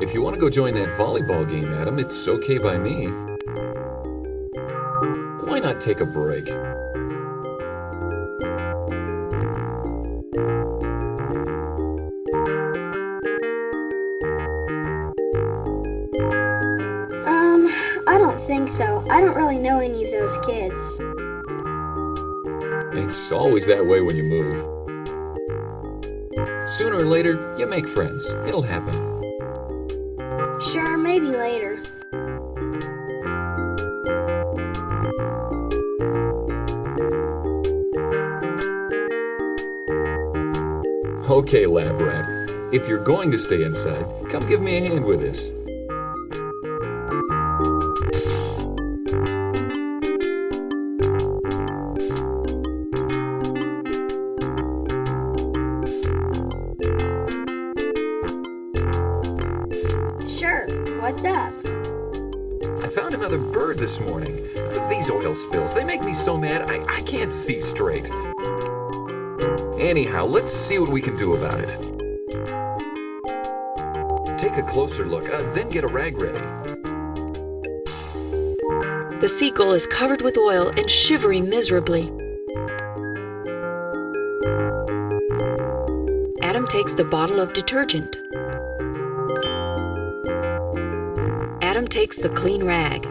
If you want to go join that volleyball game, Adam, it's okay by me. Why not take a break? I don't think so. I don't really know any of those kids. It's always that way when you move. Sooner or later, you make friends. It'll happen. Sure, maybe later. Okay, lab rat. If you're going to stay inside, come give me a hand with this. Sure, what's up? I found another bird this morning. These oil spills, they make me so mad I can't see straight. Anyhow, let's see what we can do about it. Take a closer look, then get a rag ready. The seagull is covered with oil and shivering miserably. Adam takes the bottle of detergent. Adam takes the clean rag.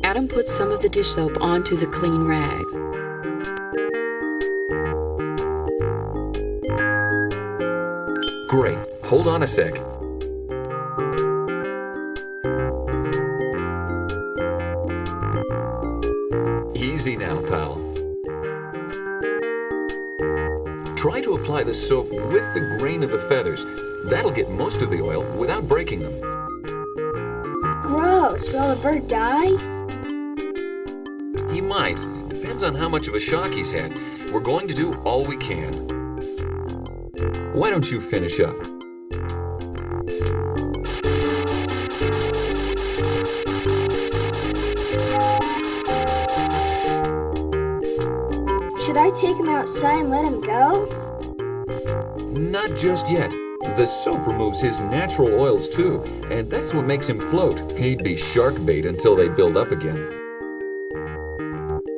Adam puts some of the dish soap onto the clean rag. Great. Hold on a sec. Easy now, pal. Try to apply the soap with the grain of the feathers. That'll get most of the oil without breaking them. Gross. Will the bird die? He might. Depends on how much of a shock he's had. We're going to do all we can. Why don't you finish up? Should I take him outside and let him go? Not just yet. The soap removes his natural oils too, and that's what makes him float. He'd be shark bait until they build up again.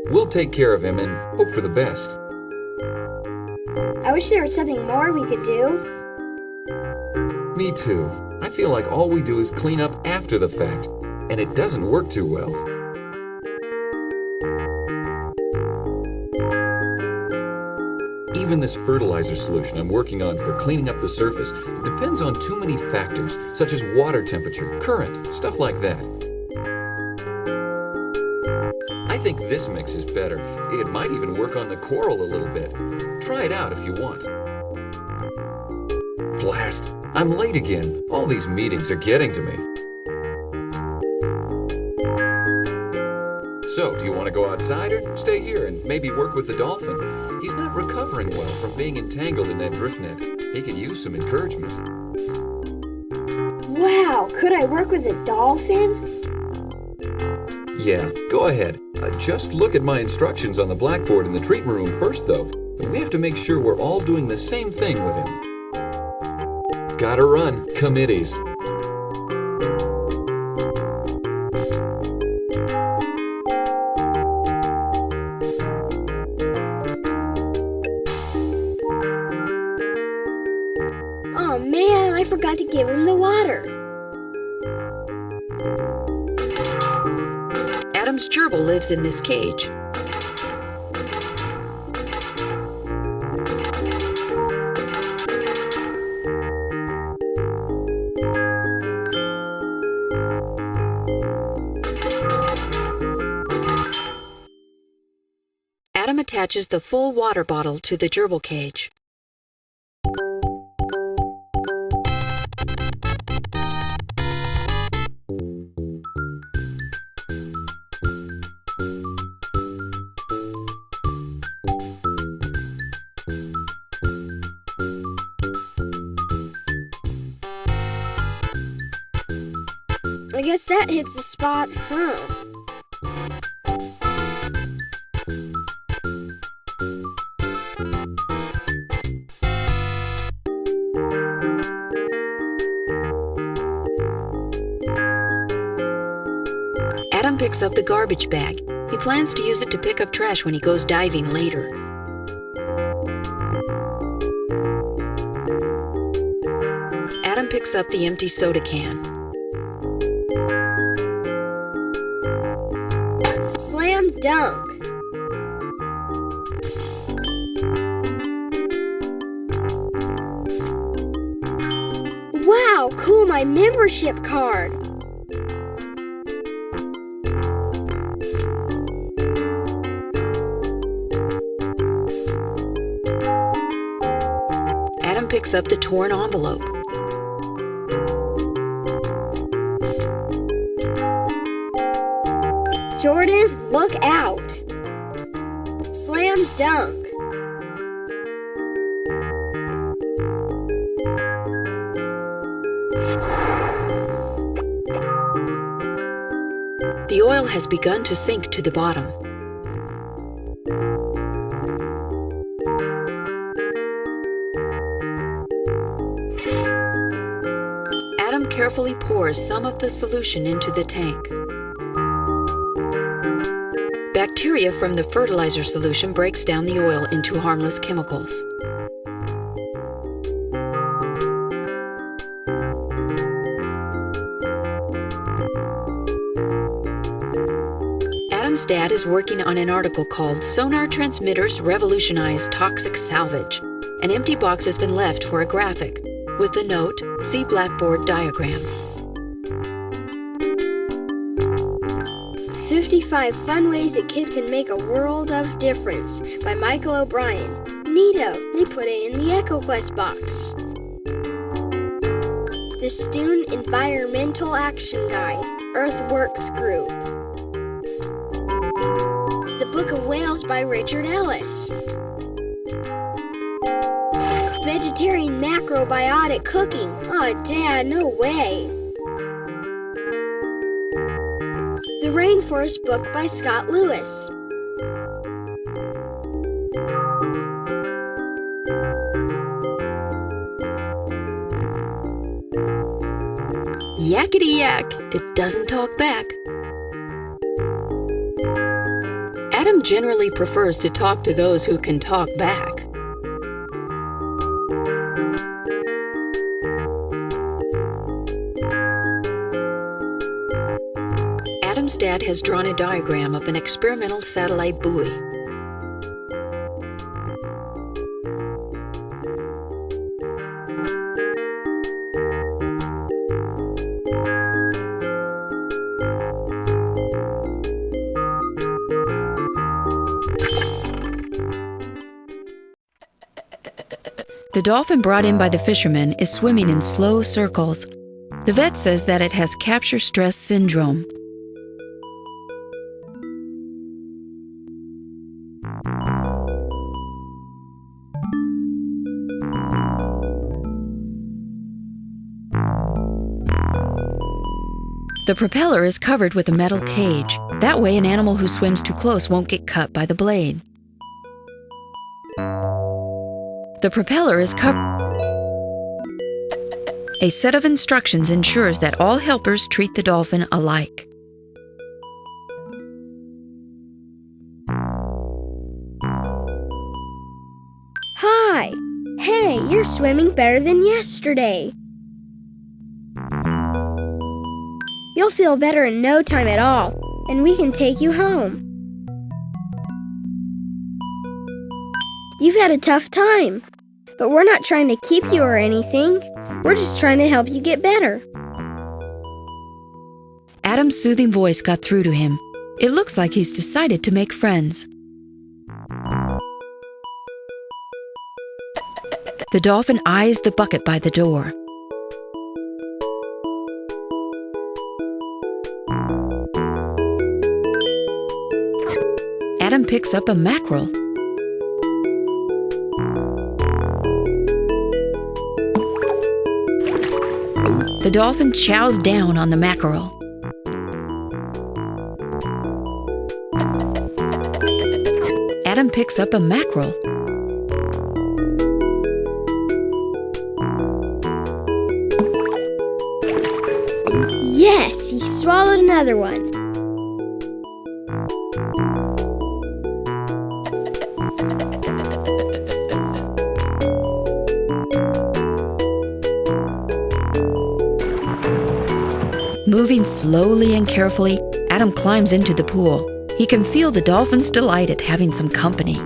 We'll take care of him and hope for the best. I wish there was something more we could do. Me too. I feel like all we do is clean up after the fact, and it doesn't work too well. Even this fertilizer solution I'm working on for cleaning up the surface depends on too many factors, such as water temperature, current, stuff like that. I think this mix is better. It might even work on the coral a little bit. Try it out if you want. Blast! I'm late again. All these meetings are getting to me. So, do you want to go outside or stay here and maybe work with the dolphin? He's not recovering well from being entangled in that drift net. He could use some encouragement. Wow, could I work with a dolphin? Yeah, go ahead. Just look at my instructions on the blackboard in the treatment room first, though. We have to make sure we're all doing the same thing with him. Gotta run. Committees. Oh man, I forgot to give him the water. Adam's gerbil lives in this cage. Adam attaches the full water bottle to the gerbil cage. I guess that hits the spot, huh? Adam picks up the garbage bag. He plans to use it to pick up trash when he goes diving later. Adam picks up the empty soda can. Slam dunk. Wow, cool, my membership card. Adam picks up the torn envelope. Jordan, look out. Slam dunk. The oil has begun to sink to the bottom. Adam carefully pours some of the solution into the tank. Bacteria from the fertilizer solution breaks down the oil into harmless chemicals. Adam's dad is working on an article called "Sonar Transmitters Revolutionize Toxic Salvage." An empty box has been left for a graphic, with the note, "See Blackboard diagram." 55 Fun Ways a Kid Can Make a World of Difference by Michael O'Brien. Neato, they put it in the EchoQuest box. The Student Environmental Action Guide, Earthworks Group. The Book of Whales by Richard Ellis. Vegetarian macrobiotic cooking. Aw, Dad, no way. The Rainforest Book by Scott Lewis. Yakety yak, it doesn't talk back. Adam generally prefers to talk to those who can talk back. Adam's dad has drawn a diagram of an experimental satellite buoy. The dolphin brought in by the fishermen is swimming in slow circles. The vet says that it has capture stress syndrome. The propeller is covered with a metal cage. That way an animal who swims too close won't get cut by the blade. The propeller is covered. A set of instructions ensures that all helpers treat the dolphin alike. Hi! Hey, you're swimming better than yesterday. You'll feel better in no time at all, and we can take you home. You've had a tough time, but we're not trying to keep you or anything. We're just trying to help you get better. Adam's soothing voice got through to him. It looks like he's decided to make friends. The dolphin eyes the bucket by the door. Adam picks up a mackerel. The dolphin chows down on the mackerel. Adam picks up a mackerel. Yes, he swallowed another one. Moving slowly and carefully, Adam climbs into the pool. He can feel the dolphin's delight at having some company.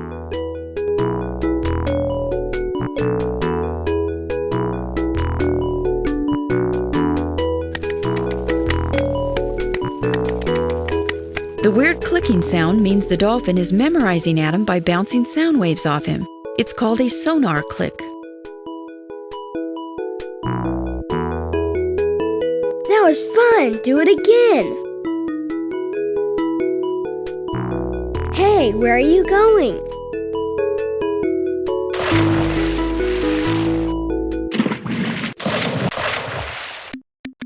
The weird clicking sound means the dolphin is memorizing Adam by bouncing sound waves off him. It's called a sonar click. That was fun! Do it again! Hey, where are you going?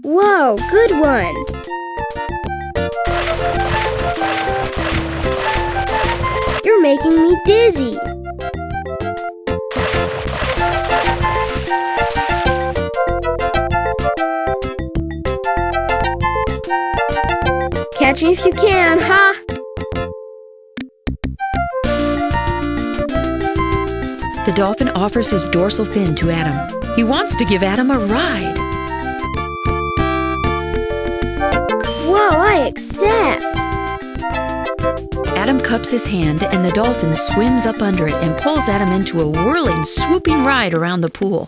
Whoa, good one! You're making me dizzy! Catch me if you can, huh? The dolphin offers his dorsal fin to Adam. He wants to give Adam a ride. Whoa, I accept! Adam cups his hand and the dolphin swims up under it and pulls Adam into a whirling, swooping ride around the pool.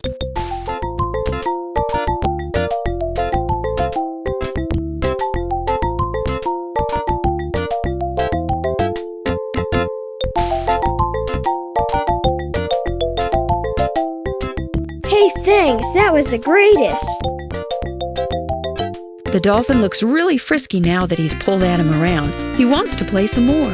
Hey, thanks, that was the greatest! The dolphin looks really frisky now that he's pulled Adam around. He wants to play some more.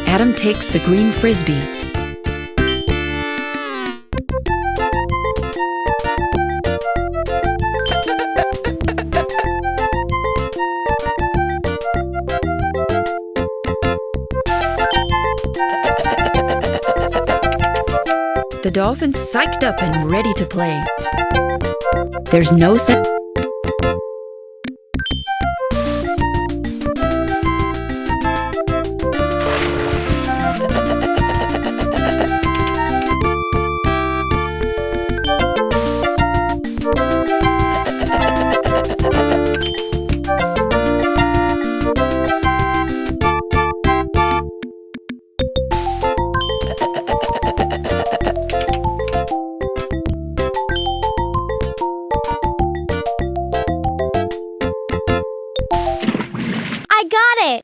Adam takes the green frisbee. The dolphin's psyched up and ready to play. There's no sense. I got it!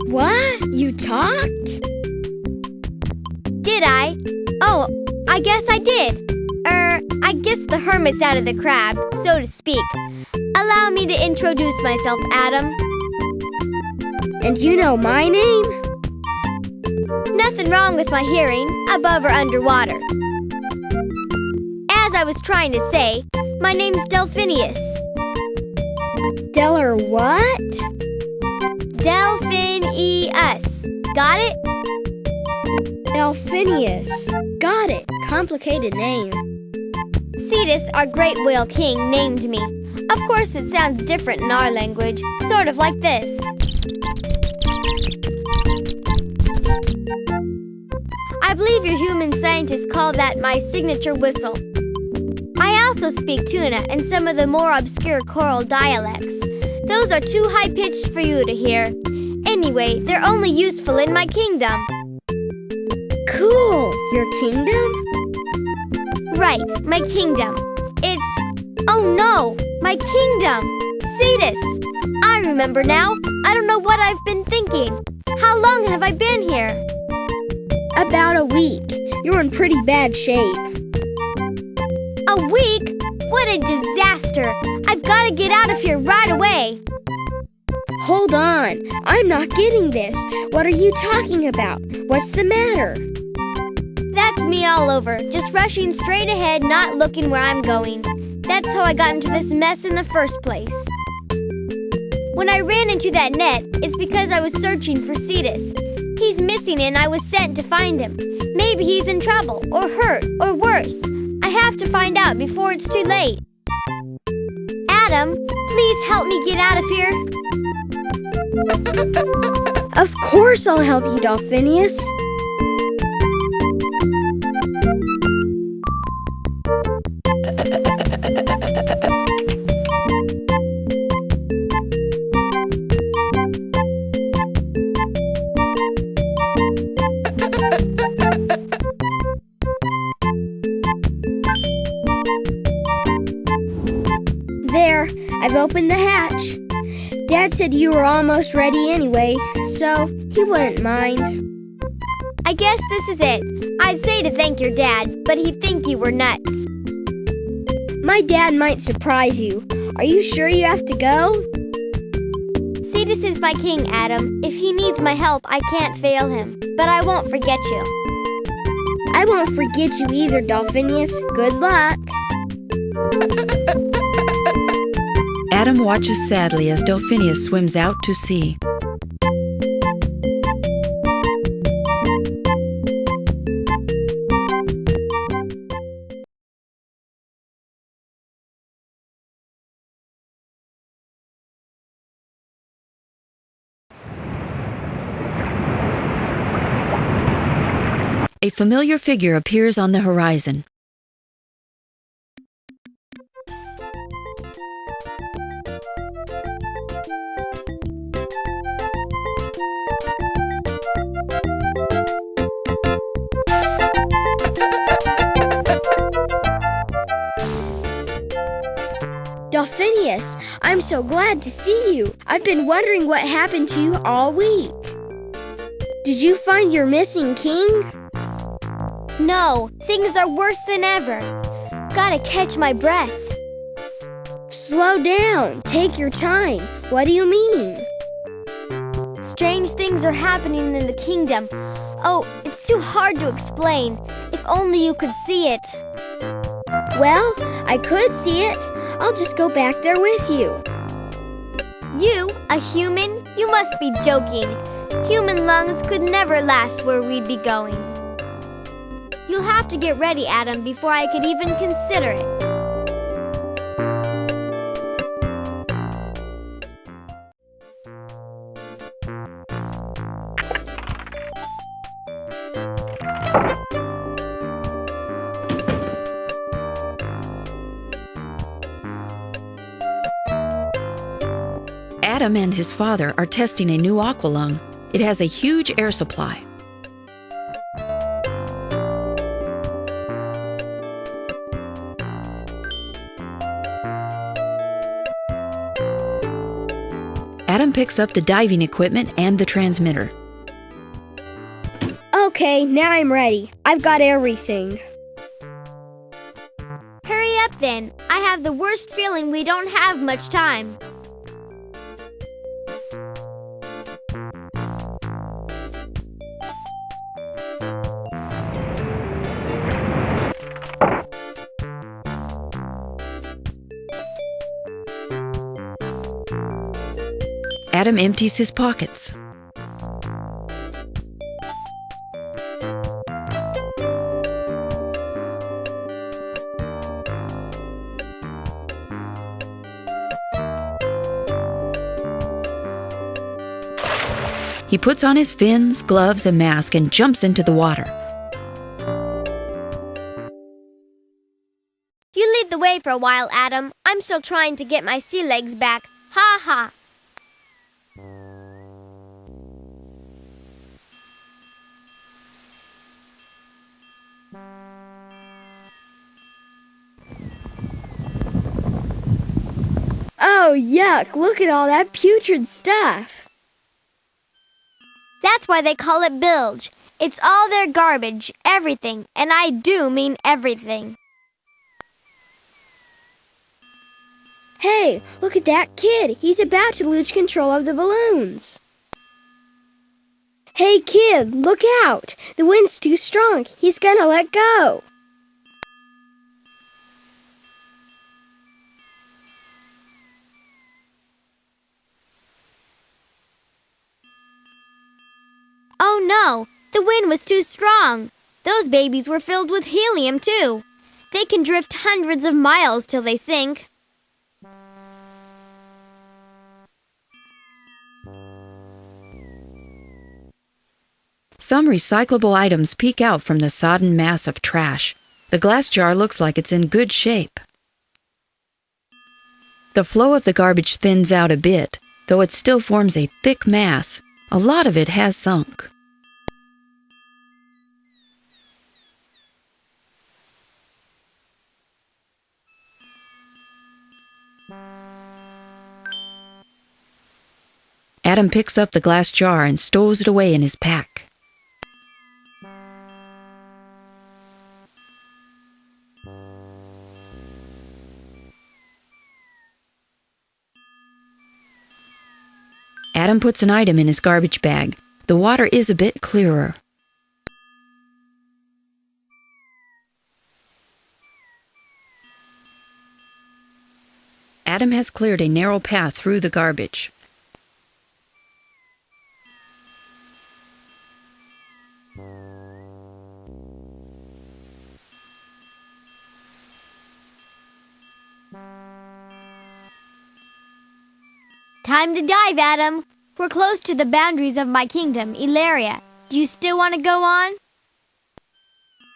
What? You talked? Did I? Oh, I guess I did. I guess the hermit's out of the crab, so to speak. Allow me to introduce myself, Adam. And you know my name? Nothing wrong with my hearing, above or underwater. As I was trying to say, my name's Delphinius. Deller what? Delphinius. Got it? Delphinius. Got it. Complicated name. Cetus, our great whale king, named me. Of course, it sounds different in our language, sort of like this. I believe your human scientists call that my signature whistle. I also speak tuna and some of the more obscure coral dialects. Those are too high-pitched for you to hear. Anyway, they're only useful in my kingdom. Cool! Your kingdom? Right, my kingdom. Oh no! My kingdom! Cetus! I remember now. I don't know what I've been thinking. How long have I been here? About a week. You're in pretty bad shape. A week? What a disaster! I've got to get out of here right away. Hold on. I'm not getting this. What are you talking about? What's the matter? That's me all over, just rushing straight ahead, not looking where I'm going. That's how I got into this mess in the first place. When I ran into that net, it's because I was searching for Cetus. He's missing and I was sent to find him. Maybe he's in trouble, or hurt, or worse. I have to find out before it's too late. Adam, please help me get out of here. Of course I'll help you, Dolphinius. There, I've opened the hatch. Dad said you were almost ready anyway, so he wouldn't mind. I guess this is it. I'd say to thank your dad, but he'd think you were nuts. My dad might surprise you. Are you sure you have to go? Cetus is my king, Adam. If he needs my help, I can't fail him. But I won't forget you. I won't forget you either, Dolphinius. Good luck. Adam watches sadly as Delphinius swims out to sea. A familiar figure appears on the horizon. Dolphinius, I'm so glad to see you. I've been wondering what happened to you all week. Did you find your missing king? No, things are worse than ever. Gotta catch my breath. Slow down. Take your time. What do you mean? Strange things are happening in the kingdom. Oh, it's too hard to explain. If only you could see it. Well, I could see it. I'll just go back there with you. You, a human? You must be joking. Human lungs could never last where we'd be going. You'll have to get ready, Adam, before I could even consider it. Adam and his father are testing a new aqualung. It has a huge air supply. Adam picks up the diving equipment and the transmitter. Okay, now I'm ready. I've got everything. Hurry up then. I have the worst feeling we don't have much time. Adam empties his pockets. He puts on his fins, gloves, and mask and jumps into the water. You lead the way for a while, Adam. I'm still trying to get my sea legs back. Ha ha. Oh, yuck. Look at all that putrid stuff. That's why they call it bilge. It's all their garbage, everything, and I do mean everything. Hey, look at that kid. He's about to lose control of the balloons. Hey, kid, look out. The wind's too strong. He's gonna let go. Oh no, the wind was too strong. Those babies were filled with helium too. They can drift hundreds of miles till they sink. Some recyclable items peek out from the sodden mass of trash. The glass jar looks like it's in good shape. The flow of the garbage thins out a bit, though it still forms a thick mass. A lot of it has sunk. Adam picks up the glass jar and stows it away in his pack. Adam puts an item in his garbage bag. The water is a bit clearer. Adam has cleared a narrow path through the garbage. Time to dive, Adam. We're close to the boundaries of my kingdom, Ilaria. Do you still want to go on?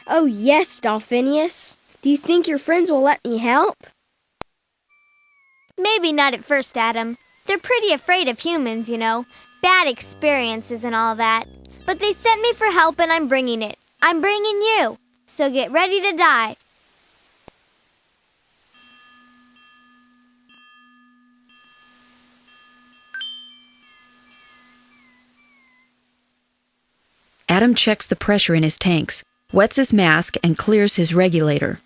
Oh, yes, Dolphinius. Do you think your friends will let me help? Maybe not at first, Adam. They're pretty afraid of humans, you know. Bad experiences and all that. But they sent me for help and I'm bringing it. I'm bringing you. So get ready to dive. Adam checks the pressure in his tanks, wets his mask, and clears his regulator.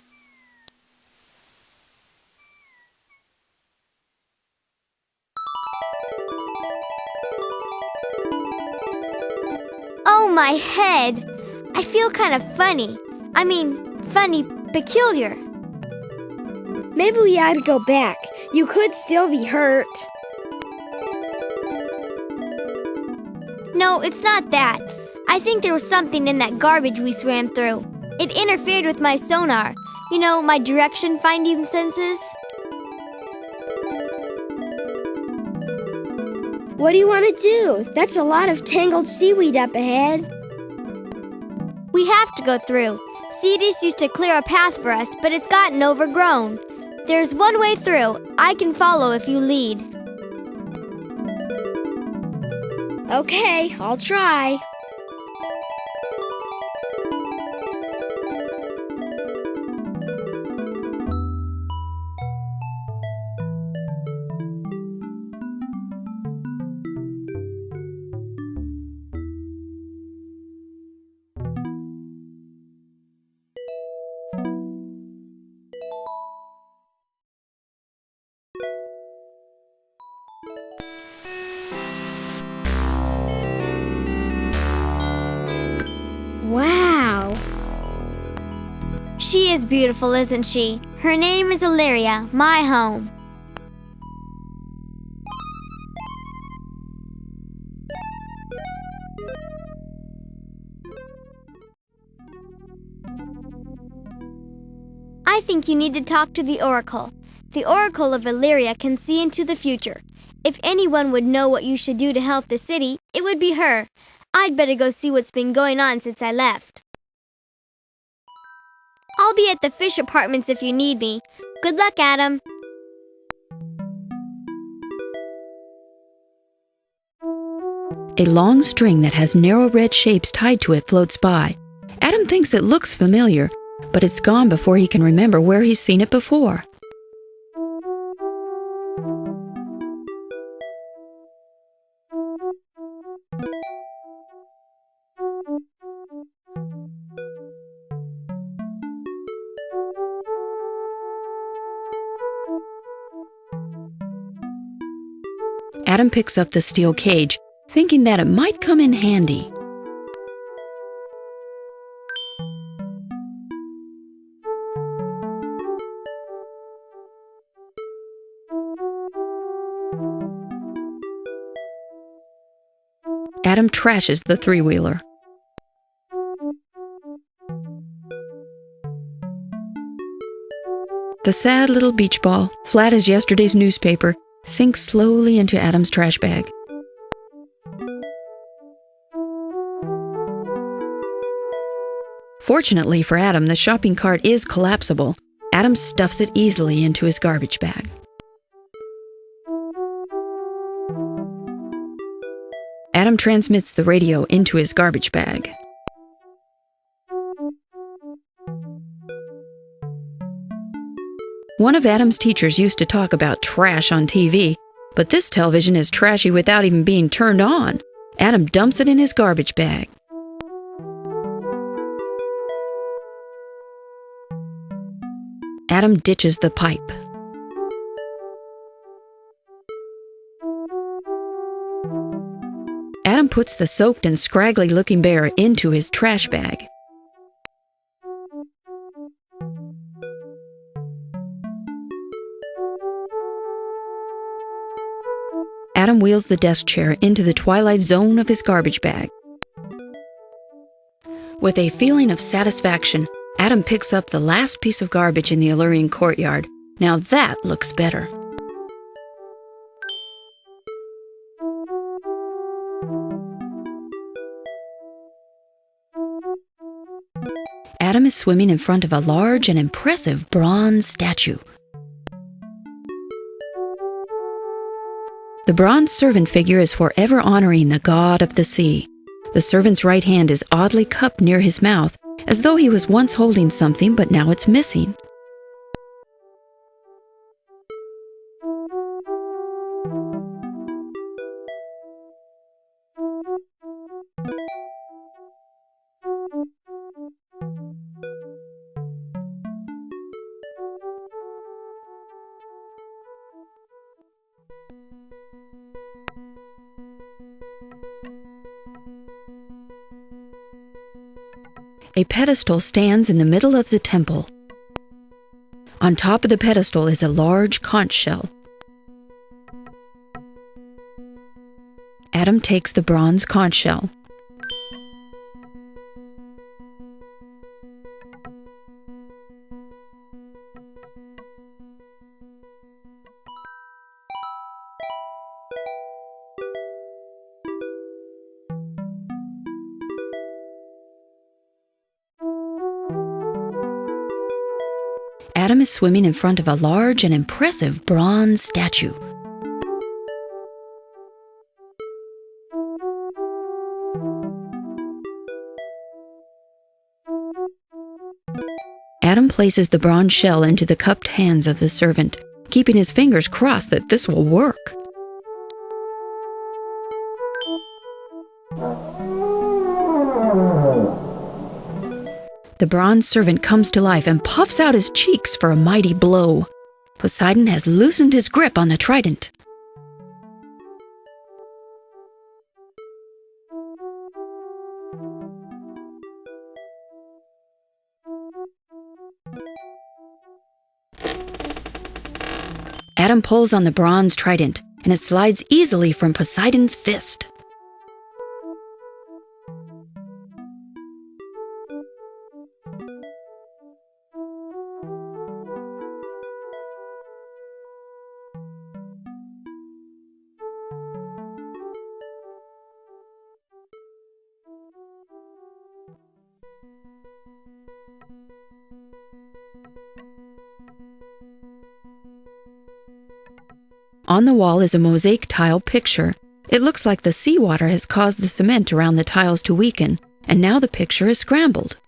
Oh, my head. I feel kind of funny. Funny, peculiar. Maybe we ought to go back. You could still be hurt. No, it's not that. I think there was something in that garbage we swam through. It interfered with my sonar. You know, my direction-finding senses. What do you want to do? That's a lot of tangled seaweed up ahead. We have to go through. Cetus used to clear a path for us, but it's gotten overgrown. There's one way through. I can follow if you lead. Okay, I'll try. Wow. She is beautiful, isn't she? Her name is Ilaria, my home. I think you need to talk to the Oracle. The Oracle of Ilaria can see into the future. If anyone would know what you should do to help the city, it would be her. I'd better go see what's been going on since I left. I'll be at the fish apartments if you need me. Good luck, Adam. A long string that has narrow red shapes tied to it floats by. Adam thinks it looks familiar, but it's gone before he can remember where he's seen it before. Adam picks up the steel cage, thinking that it might come in handy. Adam trashes the three-wheeler. The sad little beach ball, flat as yesterday's newspaper, sinks slowly into Adam's trash bag. Fortunately for Adam, the shopping cart is collapsible. Adam stuffs it easily into his garbage bag. Adam transmits the radio into his garbage bag. One of Adam's teachers used to talk about trash on TV, but this television is trashy without even being turned on. Adam dumps it in his garbage bag. Adam ditches the pipe. Adam puts the soaked and scraggly-looking bear into his trash bag. Adam wheels the desk chair into the twilight zone of his garbage bag. With a feeling of satisfaction, Adam picks up the last piece of garbage in the alluring courtyard. Now that looks better. Adam is swimming in front of a large and impressive bronze statue. The bronze servant figure is forever honoring the god of the sea. The servant's right hand is oddly cupped near his mouth, as though he was once holding something, but now it's missing. A pedestal stands in the middle of the temple. On top of the pedestal is a large conch shell. Adam takes the bronze conch shell. Adam is swimming in front of a large and impressive bronze statue. Adam places the bronze shell into the cupped hands of the servant, keeping his fingers crossed that this will work. The bronze servant comes to life and puffs out his cheeks for a mighty blow. Poseidon has loosened his grip on the trident. Adam pulls on the bronze trident, and it slides easily from Poseidon's fist. On the wall is a mosaic tile picture. It looks like the seawater has caused the cement around the tiles to weaken, and now the picture is scrambled.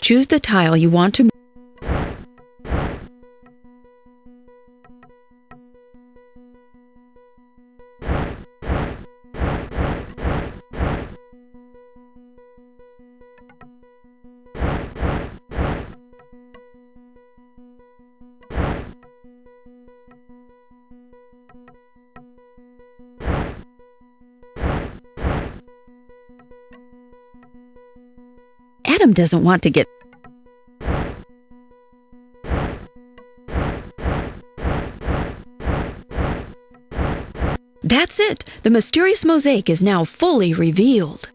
Choose the tile you want to. Adam doesn't want to get. That's it! The mysterious mosaic is now fully revealed.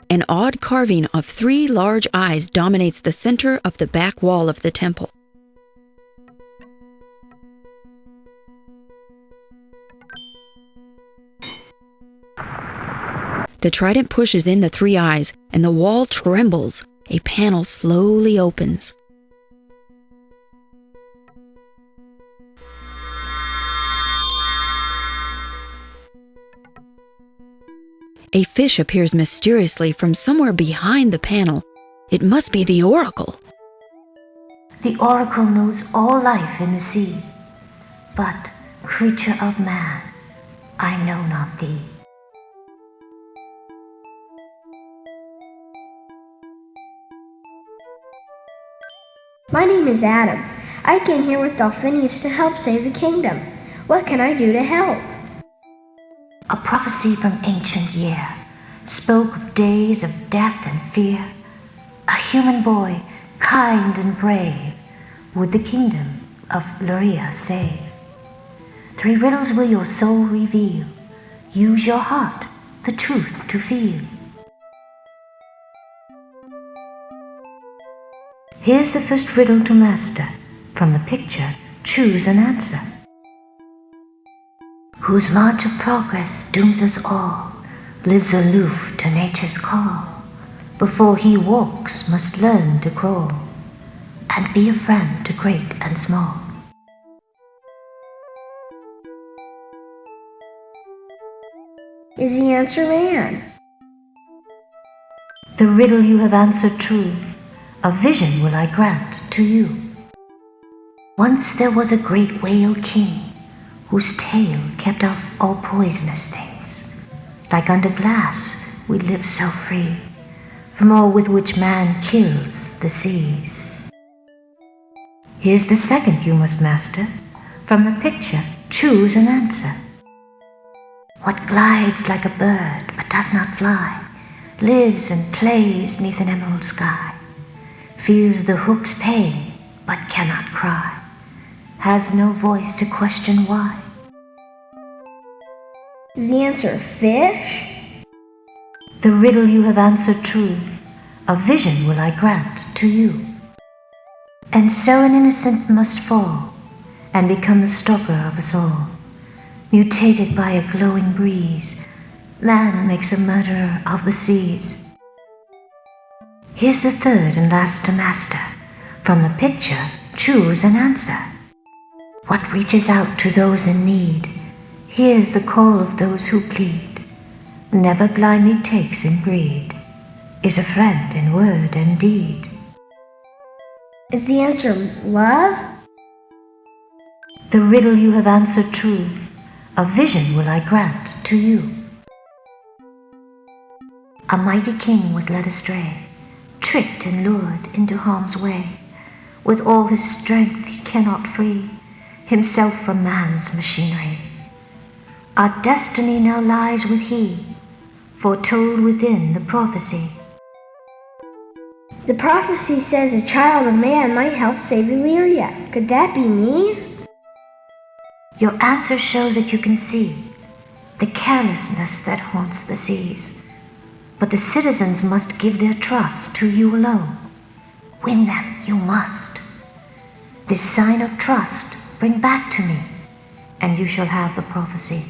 An odd carving of 3 large eyes dominates the center of the back wall of the temple. The trident pushes in the 3 eyes, and the wall trembles. A panel slowly opens. A fish appears mysteriously from somewhere behind the panel. It must be the oracle. The oracle knows all life in the sea, but, creature of man, I know not thee. My name is Adam. I came here with Delphinius to help save the kingdom. What can I do to help? A prophecy from ancient year spoke of days of death and fear. A human boy, kind and brave, would the kingdom of Luria save. 3 riddles will your soul reveal. Use your heart, the truth to feel. Here's the first riddle to master. From the picture, choose an answer. Whose march of progress dooms us all, lives aloof to nature's call. Before he walks, must learn to crawl, and be a friend to great and small. Is the answer man? The riddle you have answered true. A vision will I grant to you. Once there was a great whale king, whose tail kept off all poisonous things. Like under glass, we live so free from all with which man kills the seas. Here's the second you must master. From the picture, choose an answer. What glides like a bird but does not fly, lives and plays neath an emerald sky, feels the hook's pain but cannot cry, has no voice to question why. Is the answer fish? The riddle you have answered true. A vision will I grant to you. And so an innocent must fall, and become the stalker of us all. Mutated by a glowing breeze, man makes a murderer of the seas. Here's the third and last to master. From the picture, choose an answer. What reaches out to those in need, hears the call of those who plead, never blindly takes in greed, is a friend in word and deed. Is the answer love? The riddle you have answered true. A vision will I grant to you. A mighty king was led astray, tricked and lured into harm's way. With all his strength he cannot free himself from man's machinery. Our destiny now lies with he, foretold within the prophecy. The prophecy says a child of man might help save Illyria. Could that be me? Your answers show that you can see the carelessness that haunts the seas. But the citizens must give their trust to you alone. Win them you must. This sign of trust bring back to me, and you shall have the prophecy.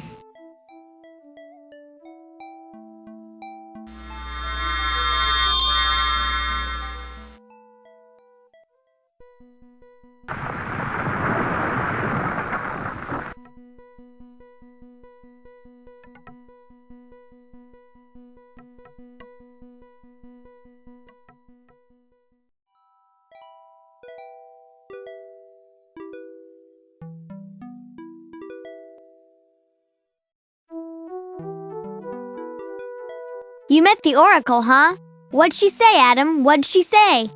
You met the Oracle, huh? What'd she say, Adam? What'd she say?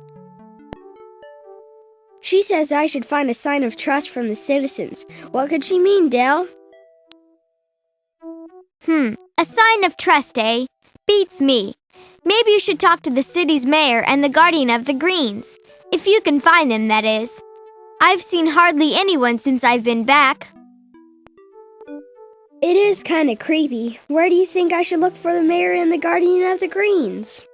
She says I should find a sign of trust from the citizens. What could she mean, Dell? A sign of trust, eh? Beats me. Maybe you should talk to the city's mayor and the guardian of the greens. If you can find them, that is. I've seen hardly anyone since I've been back. It is kind of creepy. Where do you think I should look for the mayor and the guardian of the greens?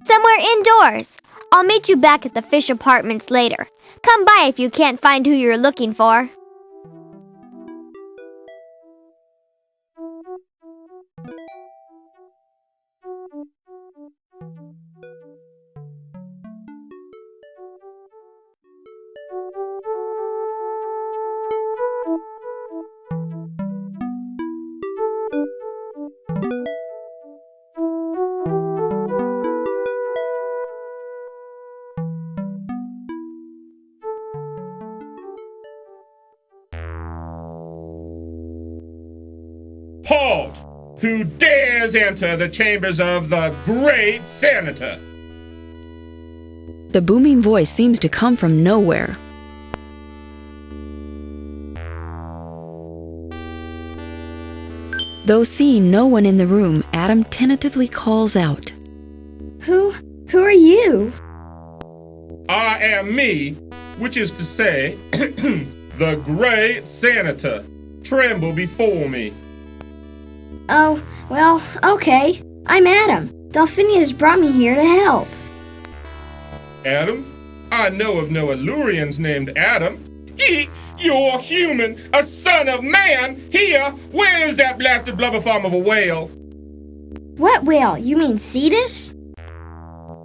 Somewhere indoors. I'll meet you back at the fish apartments later. Come by if you can't find who you're looking for. Halt! Who dares enter the chambers of the great senator? The booming voice seems to come from nowhere. Though seeing no one in the room, Adam tentatively calls out. Who are you? I am me, which is to say, the great senator. Tremble before me. Oh, well, okay. I'm Adam. Delphinius brought me here to help. Adam? I know of no Illurians named Adam. You're human, a son of man. Here, where is that blasted blubber farm of a whale? What whale? You mean Cetus?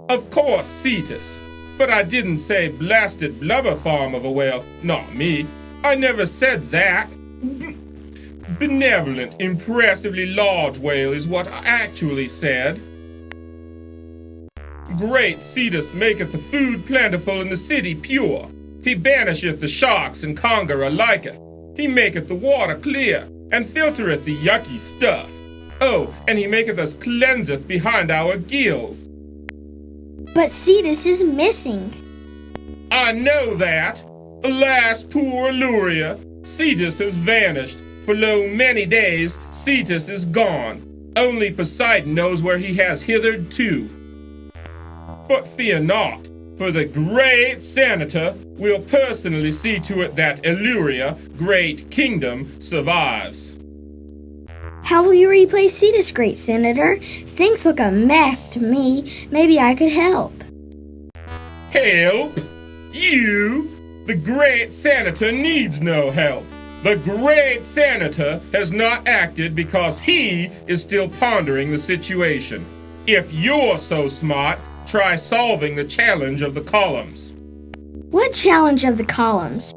Of course, Cetus. But I didn't say blasted blubber farm of a whale. Not me. I never said that. Benevolent, impressively large whale is what I actually said. Great Cetus maketh the food plentiful and the city pure. He banisheth the sharks and conger aliketh. He maketh the water clear, and filtereth the yucky stuff. Oh, and he maketh us cleanseth behind our gills. But Cetus is missing. I know that. Alas, poor Illuria, Cetus has vanished. For lo many days, Cetus is gone. Only Poseidon knows where he has hithered to. But fear not, for the great senator will personally see to it that Illuria, great kingdom, survives. How will you replace Cetus, great senator? Things look a mess to me. Maybe I could help. Help? You? The great senator needs no help. The great senator has not acted because he is still pondering the situation. If you're so smart, try solving the challenge of the columns. What challenge of the columns?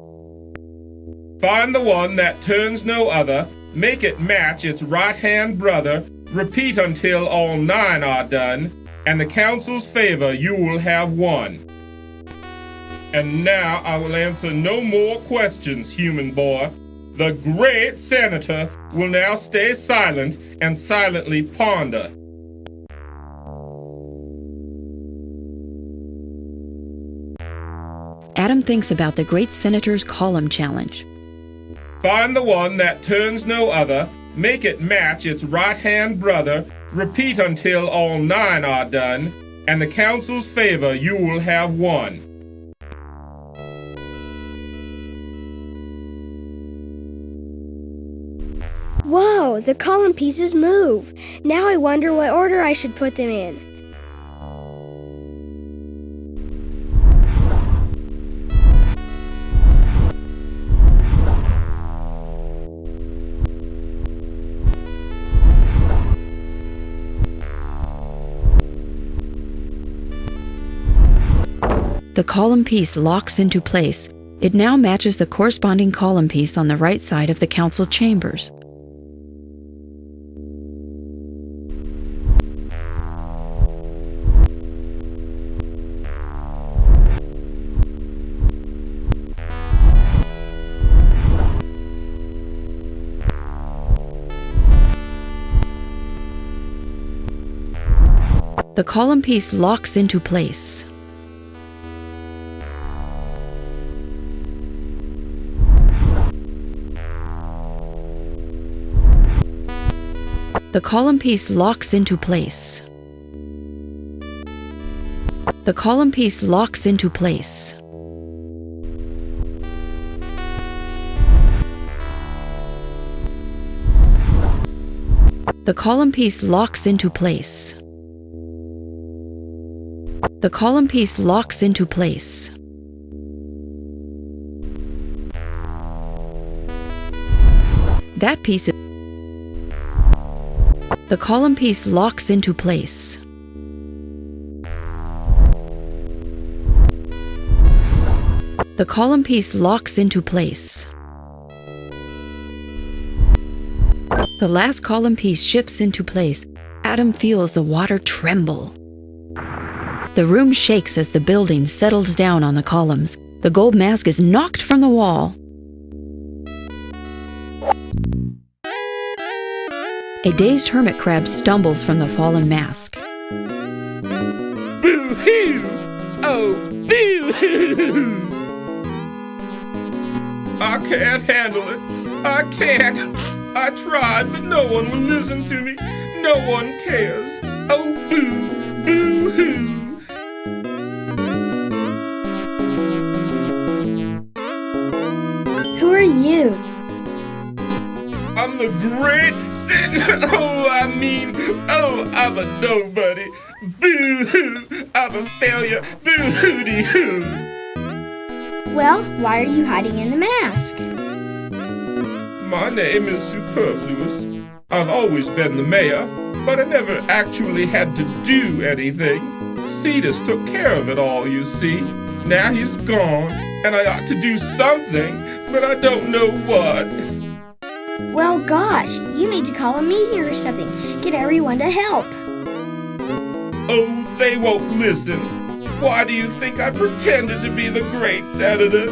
Find the one that turns no other, make it match its right-hand brother, repeat until all 9 are done, and the council's favor you will have won. And now I will answer no more questions, human boy. The great senator will now stay silent and silently ponder. Adam thinks about the great senator's column challenge. Find the one that turns no other, make it match its right-hand brother, repeat until all 9 are done, and the council's favor you will have won. Whoa, the column pieces move. Now I wonder what order I should put them in. The column piece locks into place. It now matches the corresponding column piece on the right side of the council chambers. The column piece locks into place. The column piece locks into place. The column piece locks into place. The column piece locks into place. The column piece locks into place. That piece is... The column piece locks into place. The column piece locks into place. The last column piece shifts into place. Adam feels the water tremble. The room shakes as the building settles down on the columns. The gold mask is knocked from the wall. A dazed hermit crab stumbles from the fallen mask. Boo-hoo! Oh, boo-hoo! I can't handle it. I can't. I tried, but no one will listen to me. No one cares. Oh, boo! Boo-hoo! Who are you? I'm the great I'm a nobody. Boo-hoo! I'm a failure. Boo-hoo-dee-hoo! Well, why are you hiding in the mask? My name is Superfluous. I've always been the mayor, but I never actually had to do anything. Cetus took care of it all, you see. Now he's gone, and I ought to do something, but I don't know what. Well, gosh, you need to call a meeting or something. Get everyone to help. Oh, they won't listen. Why do you think I pretended to be the great senator?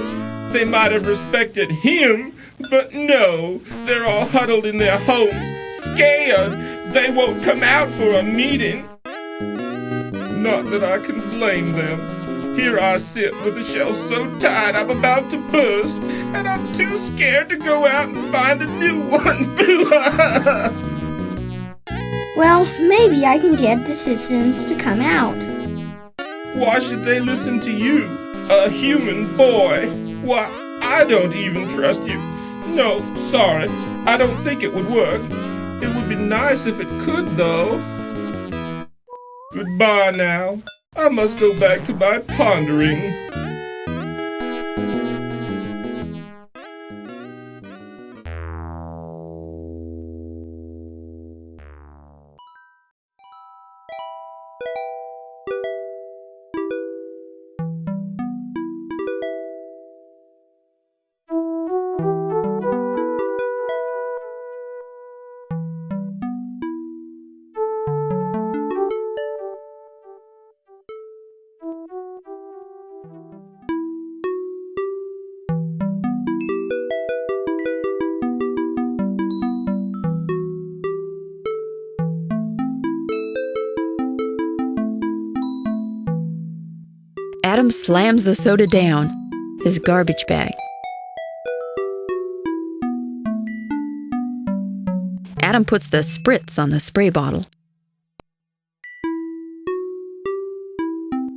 They might have respected him, but no, they're all huddled in their homes, scared. They won't come out for a meeting. Not that I can blame them. Here I sit with a shell so tight I'm about to burst, and I'm too scared to go out and find a new one. Well, maybe I can get the citizens to come out. Why should they listen to you, a human boy? Why, I don't even trust you. No, sorry, I don't think it would work. It would be nice if it could, though. Goodbye now. I must go back to my pondering. Adam slams the soda down, his garbage bag. Adam puts the spritz on the spray bottle.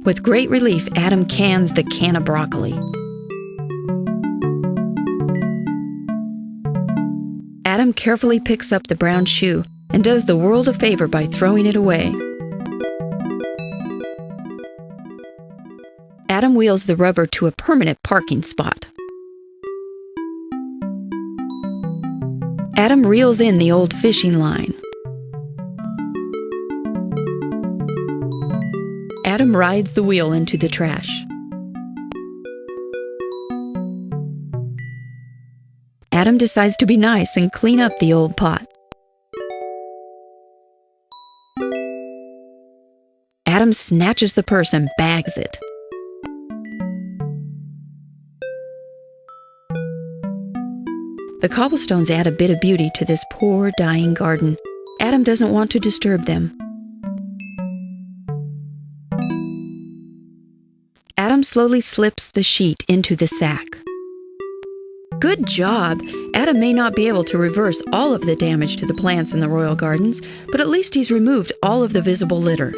With great relief, Adam cans the can of broccoli. Adam carefully picks up the brown shoe and does the world a favor by throwing it away. Adam wheels the rubber to a permanent parking spot. Adam reels in the old fishing line. Adam rides the wheel into the trash. Adam decides to be nice and clean up the old pot. Adam snatches the purse and bags it. The cobblestones add a bit of beauty to this poor, dying garden. Adam doesn't want to disturb them. Adam slowly slips the sheet into the sack. Good job! Adam may not be able to reverse all of the damage to the plants in the royal gardens, but at least he's removed all of the visible litter.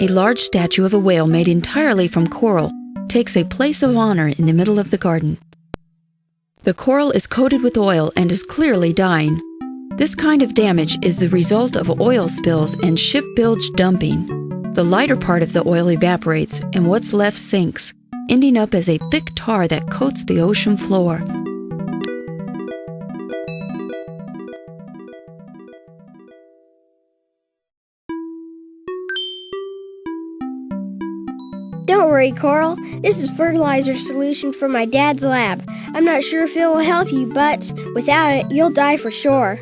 A large statue of a whale made entirely from coral takes a place of honor in the middle of the garden. The coral is coated with oil and is clearly dying. This kind of damage is the result of oil spills and ship bilge dumping. The lighter part of the oil evaporates and what's left sinks, ending up as a thick tar that coats the ocean floor. Don't worry, Coral. This is fertilizer solution from my dad's lab. I'm not sure if it will help you, but without it, you'll die for sure.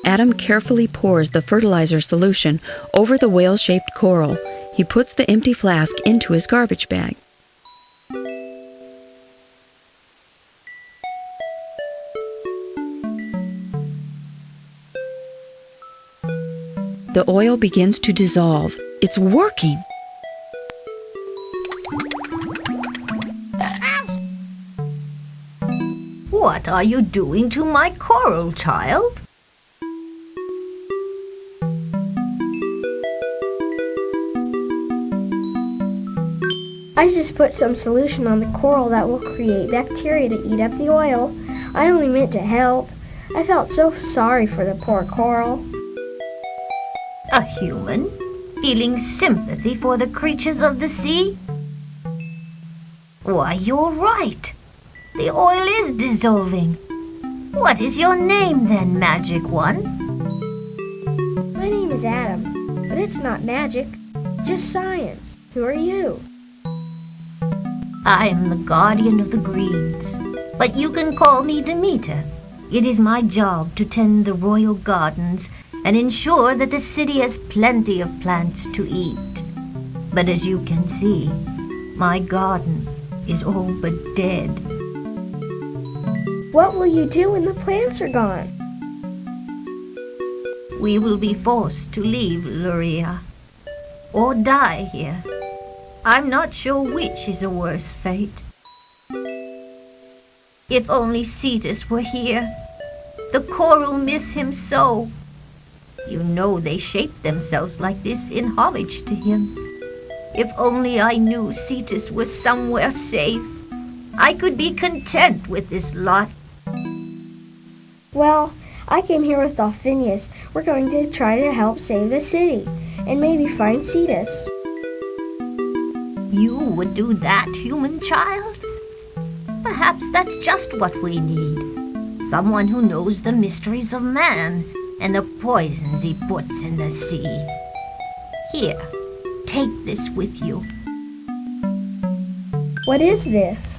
Adam carefully pours the fertilizer solution over the whale-shaped coral. He puts the empty flask into his garbage bag. The oil begins to dissolve. It's working! What are you doing to my coral, child? I just put some solution on the coral that will create bacteria to eat up the oil. I only meant to help. I felt so sorry for the poor coral. A human? Feeling sympathy for the creatures of the sea? Why, you're right. The oil is dissolving. What is your name then, Magic One? My name is Adam, but it's not magic, just science. Who are you? I am the guardian of the greens, but you can call me Demeter. It is my job to tend the royal gardens and ensure that the city has plenty of plants to eat. But as you can see, my garden is all but dead. What will you do when the plants are gone? We will be forced to leave Luria, or die here. I'm not sure which is a worse fate. If only Cetus were here. The coral miss him so. You know they shape themselves like this in homage to him. If only I knew Cetus was somewhere safe, I could be content with this lot. Well, I came here with Dolphinius. We're going to try to help save the city, and maybe find Cetus. You would do that, human child? Perhaps that's just what we need. Someone who knows the mysteries of man and the poisons he puts in the sea. Here, take this with you. What is this?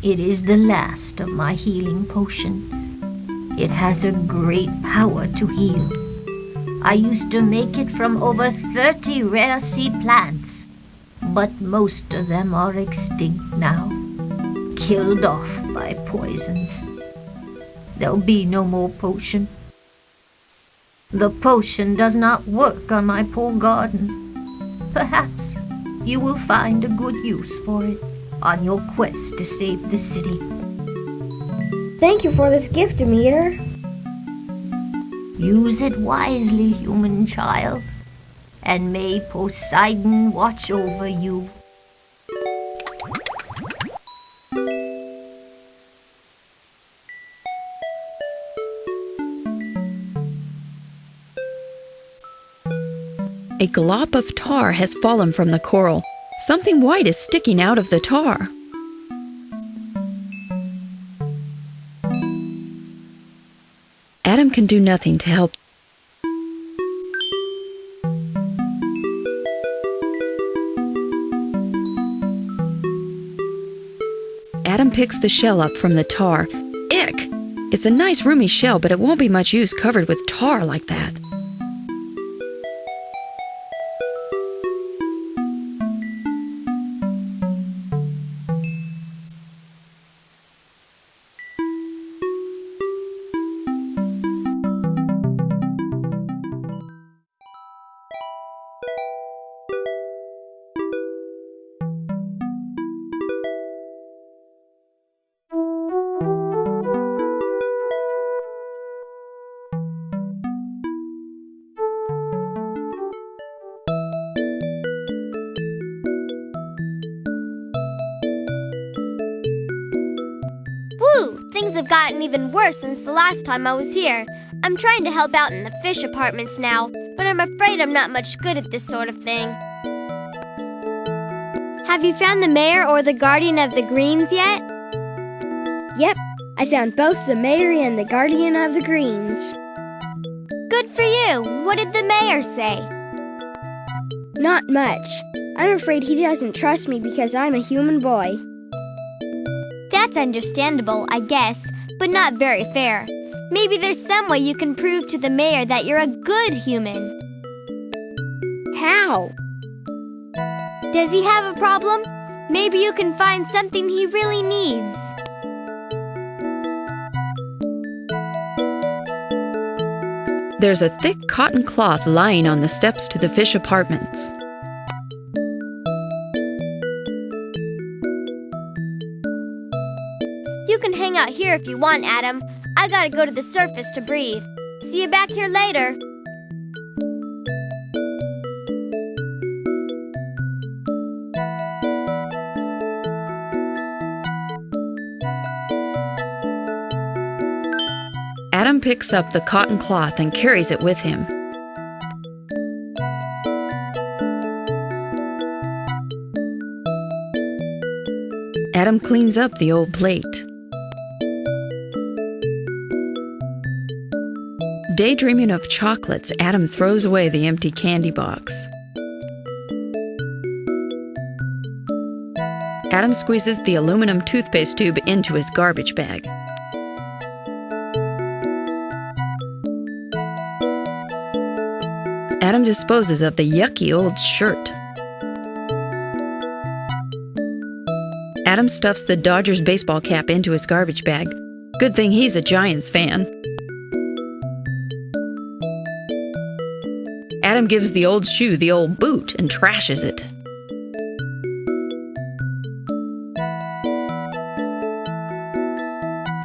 It is the last of my healing potion. It has a great power to heal. I used to make it from over 30 rare sea plants, but most of them are extinct now, killed off by poisons. There'll be no more potion. The potion does not work on my poor garden. Perhaps you will find a good use for it on your quest to save the city. Thank you for this gift, Demeter. Use it wisely, human child, and may Poseidon watch over you. A glop of tar has fallen from the coral. Something white is sticking out of the tar. Adam can do nothing to help. Adam picks the shell up from the tar. Ick! It's a nice roomy shell, but it won't be much use covered with tar like that. have gotten even worse since the last time I was here. I'm trying to help out in the fish apartments now, but I'm afraid I'm not much good at this sort of thing. Have you found the mayor or the guardian of the greens yet? Yep, I found both the mayor and the guardian of the greens. Good for you. What did the mayor say? Not much. I'm afraid he doesn't trust me because I'm a human boy. That's understandable, I guess, but not very fair. Maybe there's some way you can prove to the mayor that you're a good human. How? Does he have a problem? Maybe you can find something he really needs. There's a thick cotton cloth lying on the steps to the fish apartments. You can hang out here if you want, Adam. I gotta go to the surface to breathe. See you back here later. Adam picks up the cotton cloth and carries it with him. Adam cleans up the old plate. Daydreaming of chocolates, Adam throws away the empty candy box. Adam squeezes the aluminum toothpaste tube into his garbage bag. Adam disposes of the yucky old shirt. Adam stuffs the Dodgers baseball cap into his garbage bag. Good thing he's a Giants fan. Adam gives the old shoe the old boot and trashes it.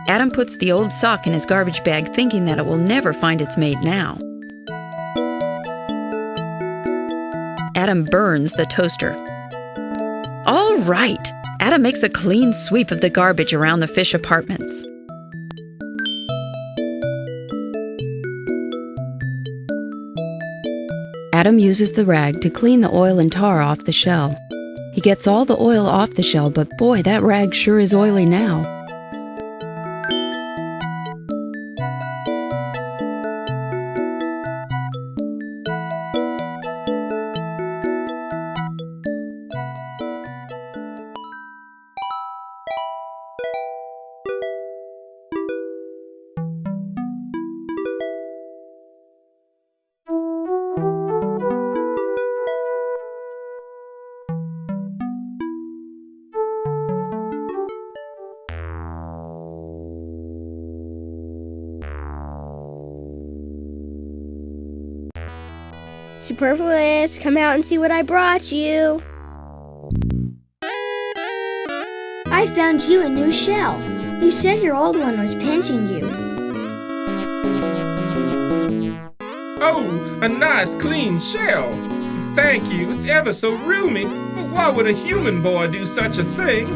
Adam puts the old sock in his garbage bag, thinking that it will never find its mate now. Adam burns the toaster. All right! Adam makes a clean sweep of the garbage around the fish apartments. Adam uses the rag to clean the oil and tar off the shell. He gets all the oil off the shell, but boy, that rag sure is oily now. Superfluous, come out and see what I brought you. I found you a new shell. You said your old one was pinching you. Oh, a nice clean shell. Thank you, it's ever so roomy. But why would a human boy do such a thing?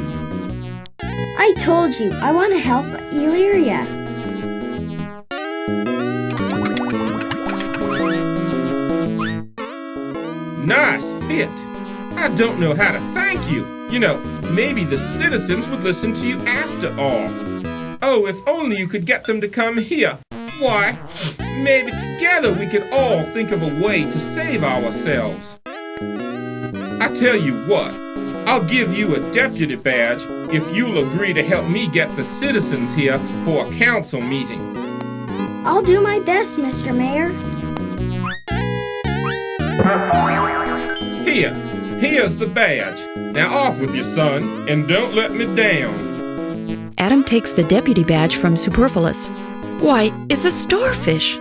I told you, I want to help Illyria. Nice fit. I don't know how to thank you. You know, maybe the citizens would listen to you after all. Oh, if only you could get them to come here. Why, maybe together we could all think of a way to save ourselves. I tell you what, I'll give you a deputy badge if you'll agree to help me get the citizens here for a council meeting. I'll do my best, Mr. Mayor. Here's the badge. Now off with you, son, and don't let me down. Adam takes the deputy badge from Superfluous. Why, it's a starfish!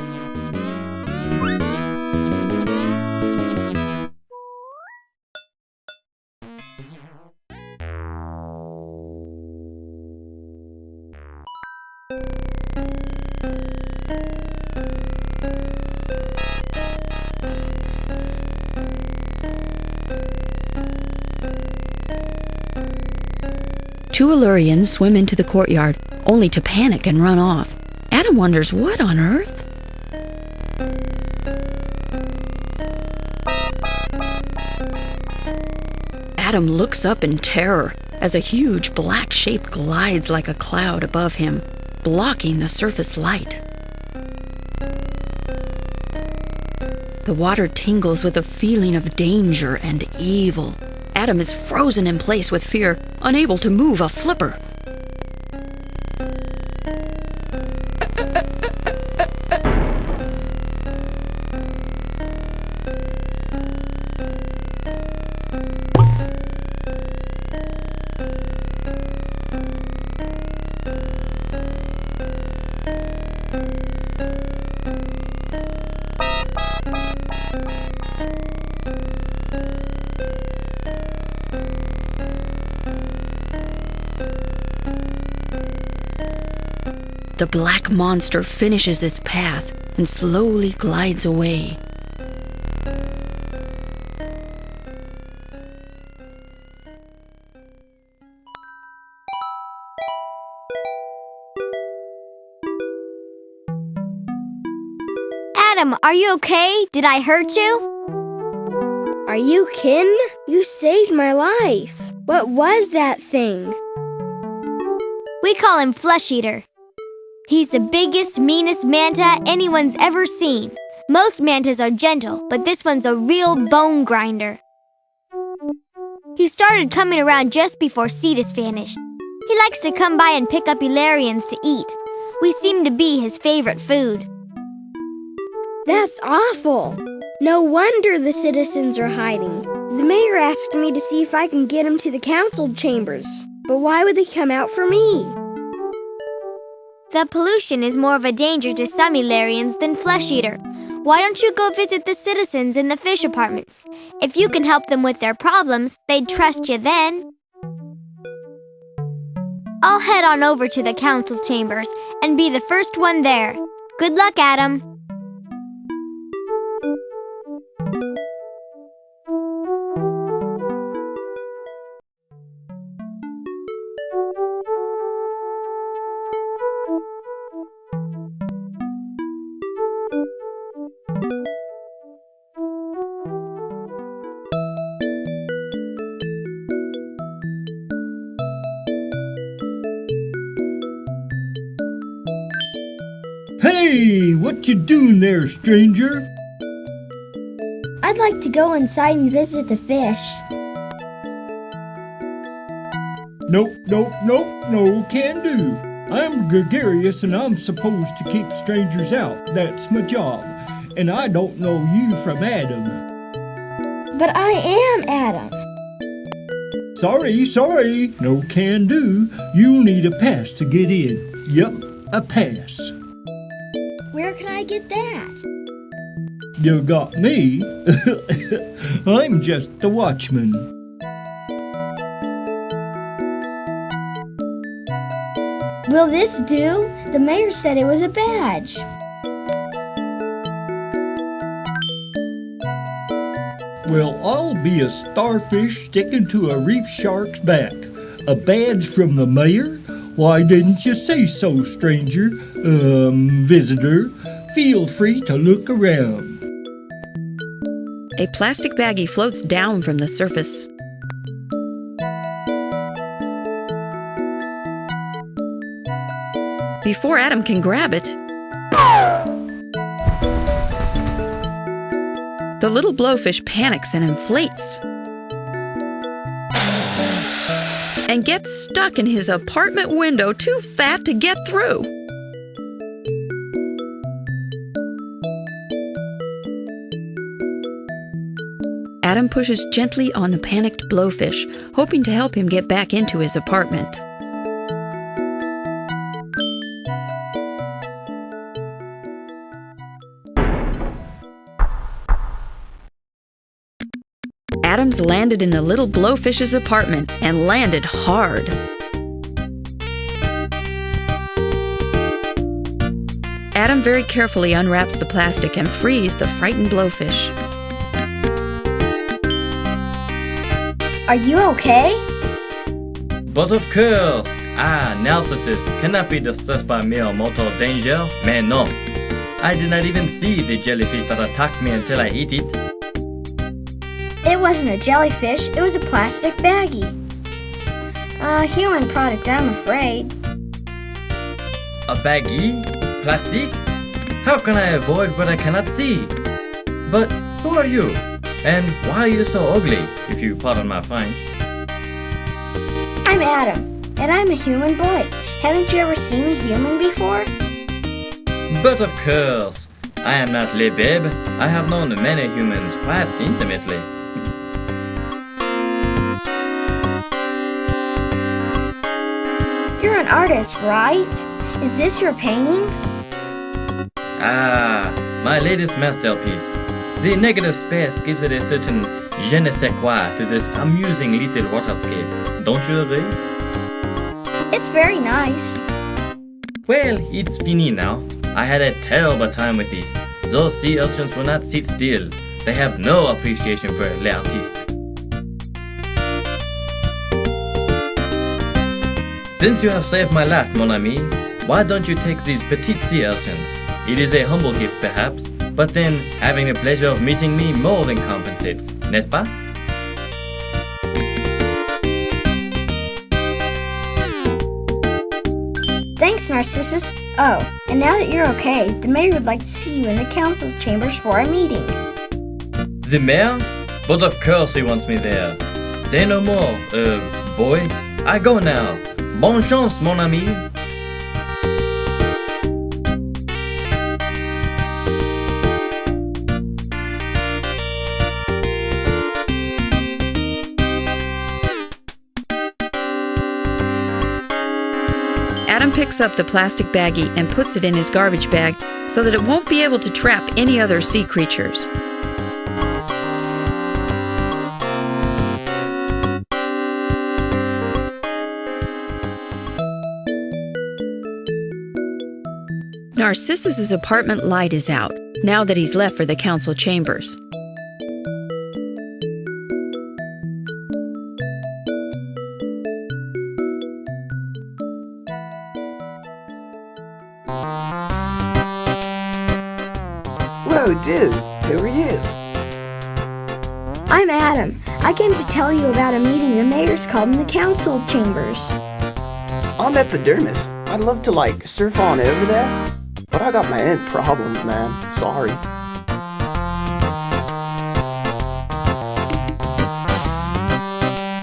Two Illyrians swim into the courtyard, only to panic and run off. Adam wonders what on earth? Adam looks up in terror as a huge black shape glides like a cloud above him, blocking the surface light. The water tingles with a feeling of danger and evil. Adam is frozen in place with fear, unable to move a flipper. The black monster finishes its path and slowly glides away. Adam, are you okay? Did I hurt you? Are you kidding? You saved my life. What was that thing? We call him Flesh Eater. He's the biggest, meanest manta anyone's ever seen. Most mantas are gentle, but this one's a real bone grinder. He started coming around just before Cetus vanished. He likes to come by and pick up Ilarians to eat. We seem to be his favorite food. That's awful. No wonder the citizens are hiding. The mayor asked me to see if I can get him to the council chambers. But why would they come out for me? The pollution is more of a danger to some Ilarians than Flesh Eater. Why don't you go visit the citizens in the fish apartments? If you can help them with their problems, they'd trust you then. I'll head on over to the council chambers and be the first one there. Good luck, Adam. Hey, what you doing there, stranger? I'd like to go inside and visit the fish. Nope, no can do. I'm gregarious and I'm supposed to keep strangers out. That's my job. And I don't know you from Adam. But I am Adam. Sorry, no can do. You'll need a pass to get in. Yep, a pass. Where can I get that? You got me. I'm just the watchman. Will this do? The mayor said it was a badge. Well, I'll be a starfish sticking to a reef shark's back. A badge from the mayor? Why didn't you say so, stranger? Visitor, feel free to look around. A plastic baggie floats down from the surface. Before Adam can grab it, the little blowfish panics and inflates and gets stuck in his apartment window, too fat to get through. Adam pushes gently on the panicked blowfish, hoping to help him get back into his apartment. Adam's landed in the little blowfish's apartment and landed hard. Adam very carefully unwraps the plastic and frees the frightened blowfish. Are you okay? But of course, Narcissus cannot be distressed by mere mortal danger. Man, no. I did not even see the jellyfish that attacked me until I ate it. It wasn't a jellyfish, it was a plastic baggie. A human product, I'm afraid. A baggie? Plastic? How can I avoid what I cannot see? But who are you? And why are you so ugly, if you pardon my French? I'm Adam, and I'm a human boy. Haven't you ever seen a human before? But of course, I am not Le Babe. I have known many humans quite intimately. You're an artist, right? Is this your painting? My latest masterpiece. The negative space gives it a certain je ne sais quoi to this amusing little waterscape. Don't you agree? It's very nice. Well, it's fini now. I had a terrible time with it. Those sea urchins will not sit still. They have no appreciation for l'artiste. Since you have saved my life, mon ami, why don't you take these petite sea urchins? It is a humble gift, perhaps, but then having the pleasure of meeting me more than compensates, n'est-ce pas? Thanks, Narcissus. Oh, and now that you're okay, the mayor would like to see you in the council chambers for a meeting. The mayor? But of course he wants me there. Say no more, boy. I go now. Bonne chance, mon ami. Adam picks up the plastic baggie and puts it in his garbage bag so that it won't be able to trap any other sea creatures. Narcissus's apartment light is out, now that he's left for the council chambers. Whoa, dude, who are you? I'm Adam. I came to tell you about a meeting the mayor's called in the council chambers. I'm Epidermis. I'd love to, surf on over there, but I got my own problems, man. Sorry.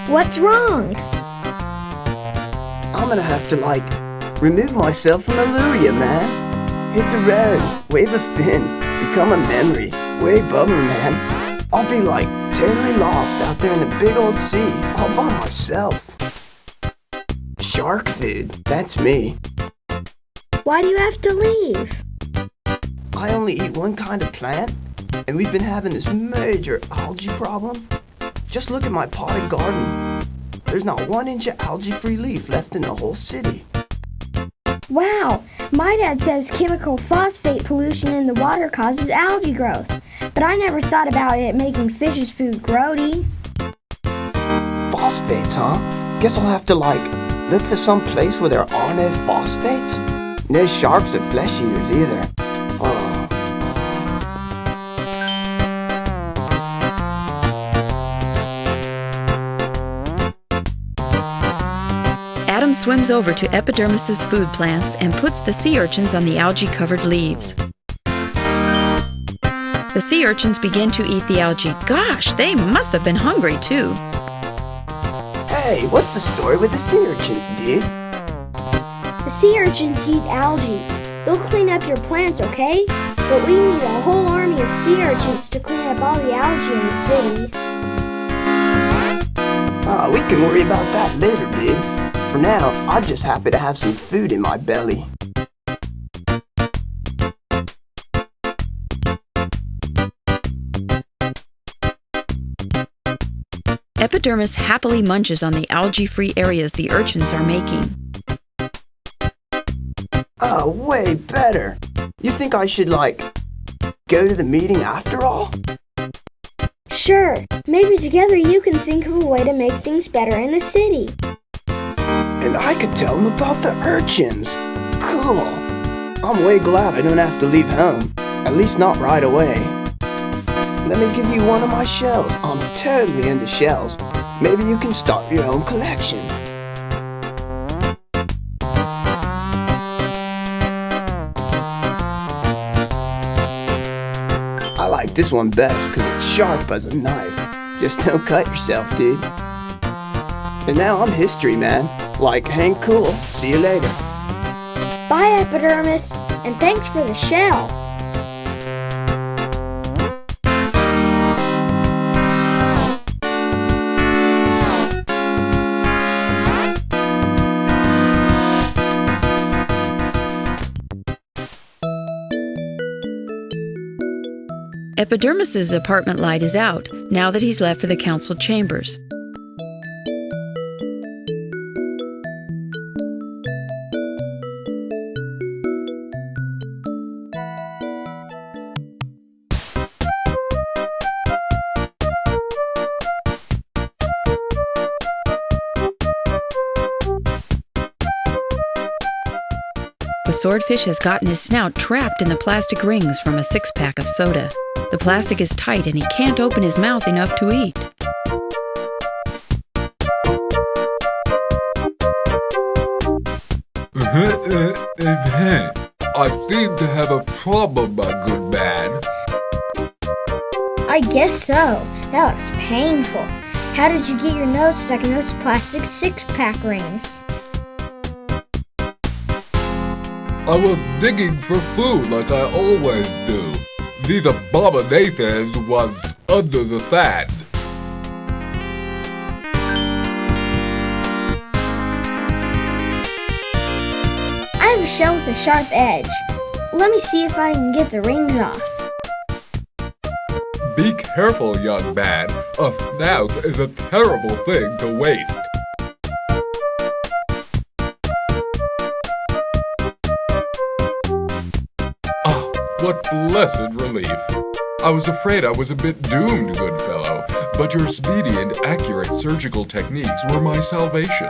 What's wrong? I'm gonna have to, remove myself from Illyria, man. Hit the road, wave a fin, become a memory. Way bummer, man. I'll be, totally lost out there in the big old sea, all by myself. Shark food, that's me. Why do you have to leave? I only eat one kind of plant, and we've been having this major algae problem. Just look at my potted garden. There's not 1 inch of algae-free leaf left in the whole city. Wow, my dad says chemical phosphate pollution in the water causes algae growth, but I never thought about it making fish's food grody. Phosphates, huh? Guess I'll have to, look for some place where there are no phosphates? No sharks or flesh eaters either. Oh. Adam swims over to Epidermis's food plants and puts the sea urchins on the algae-covered leaves. The sea urchins begin to eat the algae. Gosh, they must have been hungry too. Hey, what's the story with the sea urchins, dude? The sea urchins eat algae. They'll clean up your plants, okay? But we need a whole army of sea urchins to clean up all the algae in the city. We can worry about that later, dude. For now, I'm just happy to have some food in my belly. Epidermis happily munches on the algae-free areas the urchins are making. Oh, way better. You think I should, go to the meeting after all? Sure, maybe together you can think of a way to make things better in the city. And And I could tell him about the urchins. Cool. I'm way glad I don't have to leave home. At least not right away. Let me give you one of my shells. I'm totally into shells. Maybe you can start your own collection. I like this one best because it's sharp as a knife. Just don't cut yourself, dude. And now I'm history, man. Like, hang cool. See you later. Bye, Epidermis, and thanks for the shell. Epidermis's apartment light is out now that he's left for the council chambers. The swordfish has gotten his snout trapped in the plastic rings from a six-pack of soda. The plastic is tight and he can't open his mouth enough to eat. I seem to have a problem, my good man. I guess so. That looks painful. How did you get your nose stuck in those plastic six-pack rings? I was digging for food like I always do. These abominations was under the sand. I have a shell with a sharp edge. Let me see if I can get the rings off. Be careful, young man. A snout is a terrible thing to waste. What blessed relief. I was afraid I was a bit doomed, good fellow, but your speedy and accurate surgical techniques were my salvation.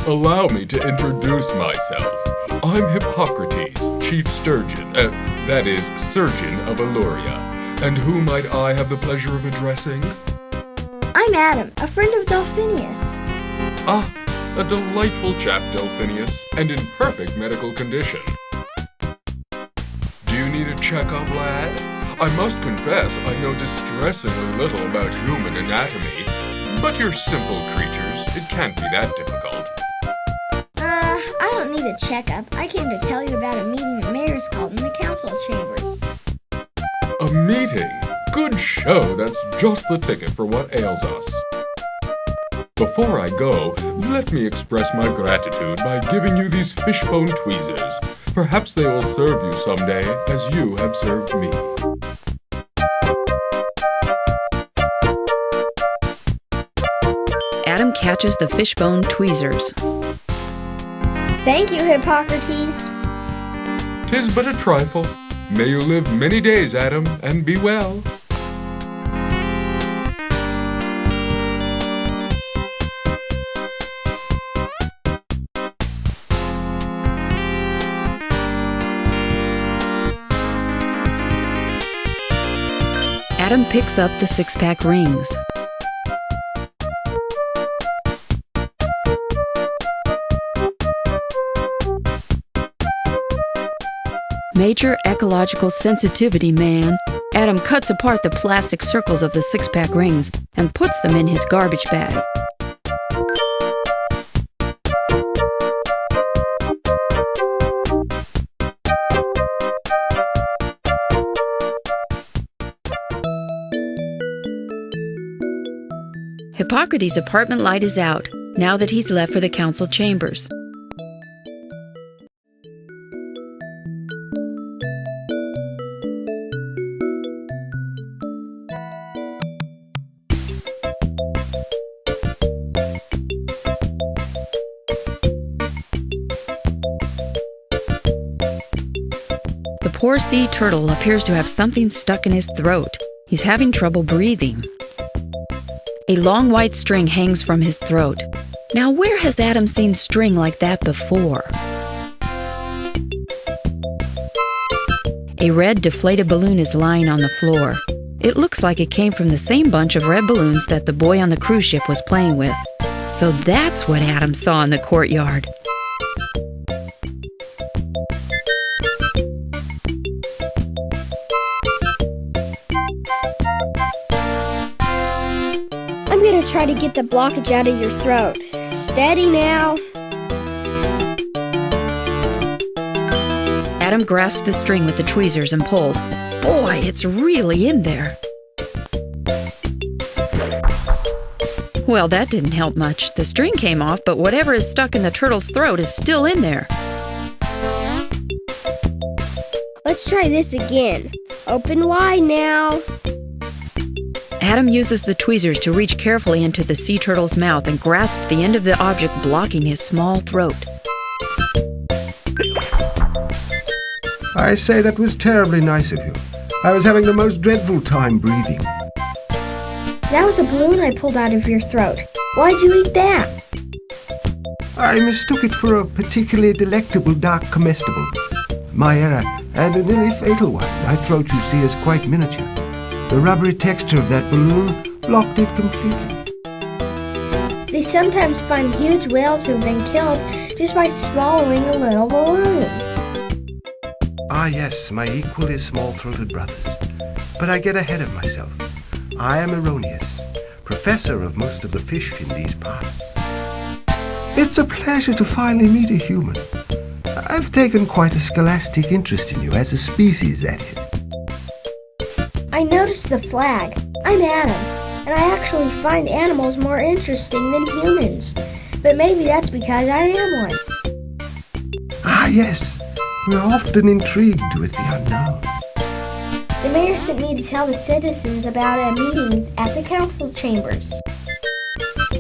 Allow me to introduce myself. I'm Hippocrates, chief surgeon, that is, surgeon of Illyria. And who might I have the pleasure of addressing? I'm Adam, a friend of Delphinius. Ah, a delightful chap, Delphinius, and in perfect medical condition. Do you need a checkup, lad? I must confess I know distressingly little about human anatomy, but you're simple creatures. It can't be that difficult. I don't need a checkup. I came to tell you about a meeting the mayor's called in the council chambers. A meeting? Good show. That's just the ticket for what ails us. Before I go, let me express my gratitude by giving you these fishbone tweezers. Perhaps they will serve you someday, as you have served me. Adam catches the fishbone tweezers. Thank you, Hippocrates. 'Tis but a trifle. May you live many days, Adam, and be well. Adam picks up the six-pack rings. Major ecological sensitivity, man. Adam cuts apart the plastic circles of the six-pack rings and puts them in his garbage bag. Hippocrates' apartment light is out now that he's left for the council chambers. The poor sea turtle appears to have something stuck in his throat. He's having trouble breathing. A long white string hangs from his throat. Now where has Adam seen string like that before? A red deflated balloon is lying on the floor. It looks like it came from the same bunch of red balloons that the boy on the cruise ship was playing with. So that's what Adam saw in the courtyard. I'm gonna try to get the blockage out of your throat. Steady now. Adam grasps the string with the tweezers and pulls. Boy, it's really in there. Well, that didn't help much. The string came off, but whatever is stuck in the turtle's throat is still in there. Let's try this again. Open wide now. Adam uses the tweezers to reach carefully into the sea turtle's mouth and grasp the end of the object blocking his small throat. I say that was terribly nice of you. I was having the most dreadful time breathing. That was a balloon I pulled out of your throat. Why'd you eat that? I mistook it for a particularly delectable dark comestible. My error, and a nearly fatal one. My throat, you see, is quite miniature. The rubbery texture of that balloon blocked it completely. They sometimes find huge whales who've been killed just by swallowing a little balloon. Ah yes, my equally small-throated brothers. But I get ahead of myself. I am Erroneous, professor of most of the fish in these parts. It's a pleasure to finally meet a human. I've taken quite a scholastic interest in you as a species, that is. I noticed the flag. I'm Adam, and I actually find animals more interesting than humans. But maybe that's because I am one. Ah yes, we're often intrigued with the unknown. The mayor sent me to tell the citizens about a meeting at the council chambers.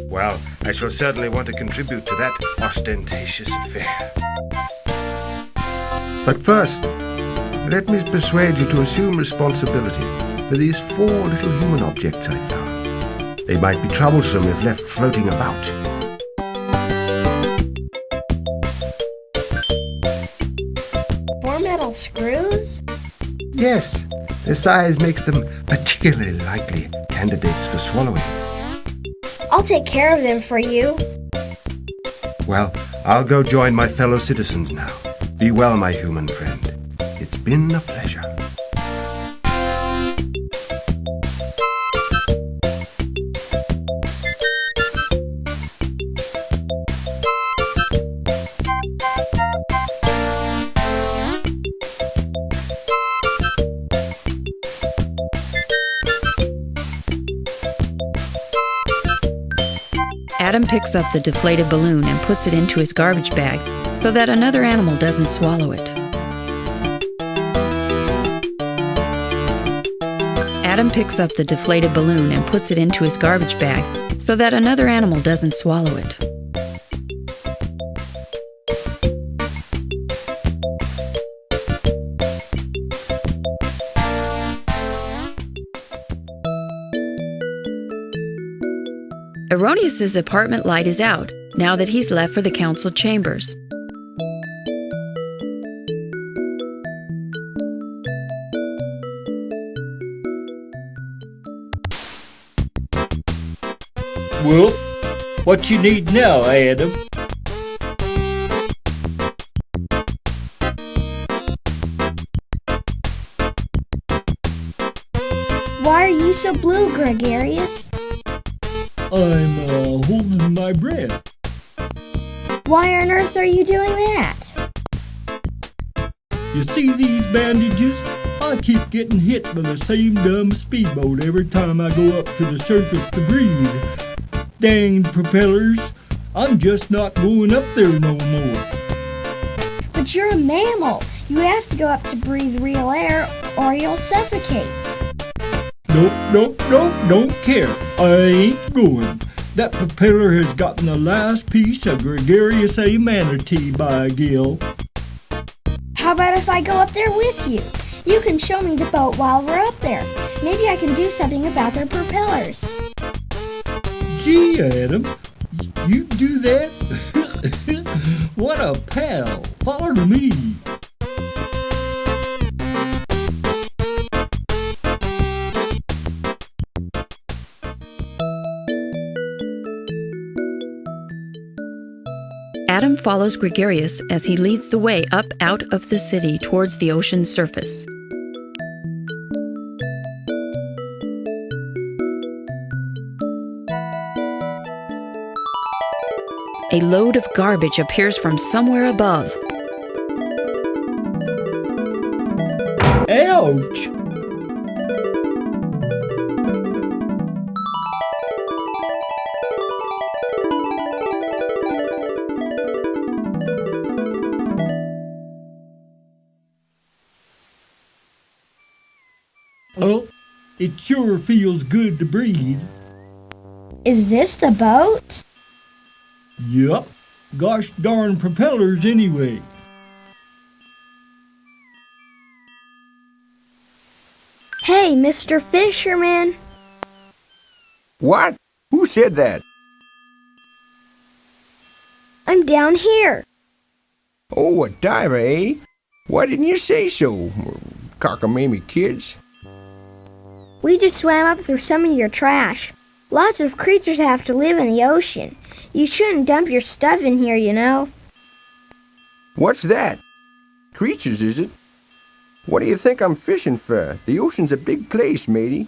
Well, I shall certainly want to contribute to that ostentatious affair. But first, let me persuade you to assume responsibility for these 4 little human objects I found. They might be troublesome if left floating about. 4 metal screws? Yes, their size makes them particularly likely candidates for swallowing. I'll take care of them for you. Well, I'll go join my fellow citizens now. Be well, my human friend. It's been a pleasure. Adam picks up the deflated balloon and puts it into his garbage bag so that another animal doesn't swallow it. Adam picks up the deflated balloon and puts it into his garbage bag so that another animal doesn't swallow it. Erroneous's apartment light is out now that he's left for the council chambers. Well, what you need now, Adam? Why are you so blue, Gregarious? I'm holding my breath. Why on earth are you doing that? You see these bandages? I keep getting hit by the same dumb speedboat every time I go up to the surface to breathe. Dang propellers, I'm just not going up there no more. But you're a mammal. You have to go up to breathe real air or you'll suffocate. Nope, don't care. I ain't going. That propeller has gotten the last piece of Gregarious A manatee, by Gil. How about if I go up there with you? You can show me the boat while we're up there. Maybe I can do something about their propellers. Gee, Adam, You do that? What a pal. Follow me. Adam follows Gregarious as he leads the way up out of the city towards the ocean's surface. A load of garbage appears from somewhere above. Ouch! Oh, it sure feels good to breathe. Is this the boat? Yup. Gosh darn propellers anyway. Hey, Mr. Fisherman. What? Who said that? I'm down here. Oh, a diver, eh? Why didn't you say so, cockamamie kids? We just swam up through some of your trash. Lots of creatures have to live in the ocean. You shouldn't dump your stuff in here, you know. What's that? Creatures, is it? What do you think I'm fishing for? The ocean's a big place, matey.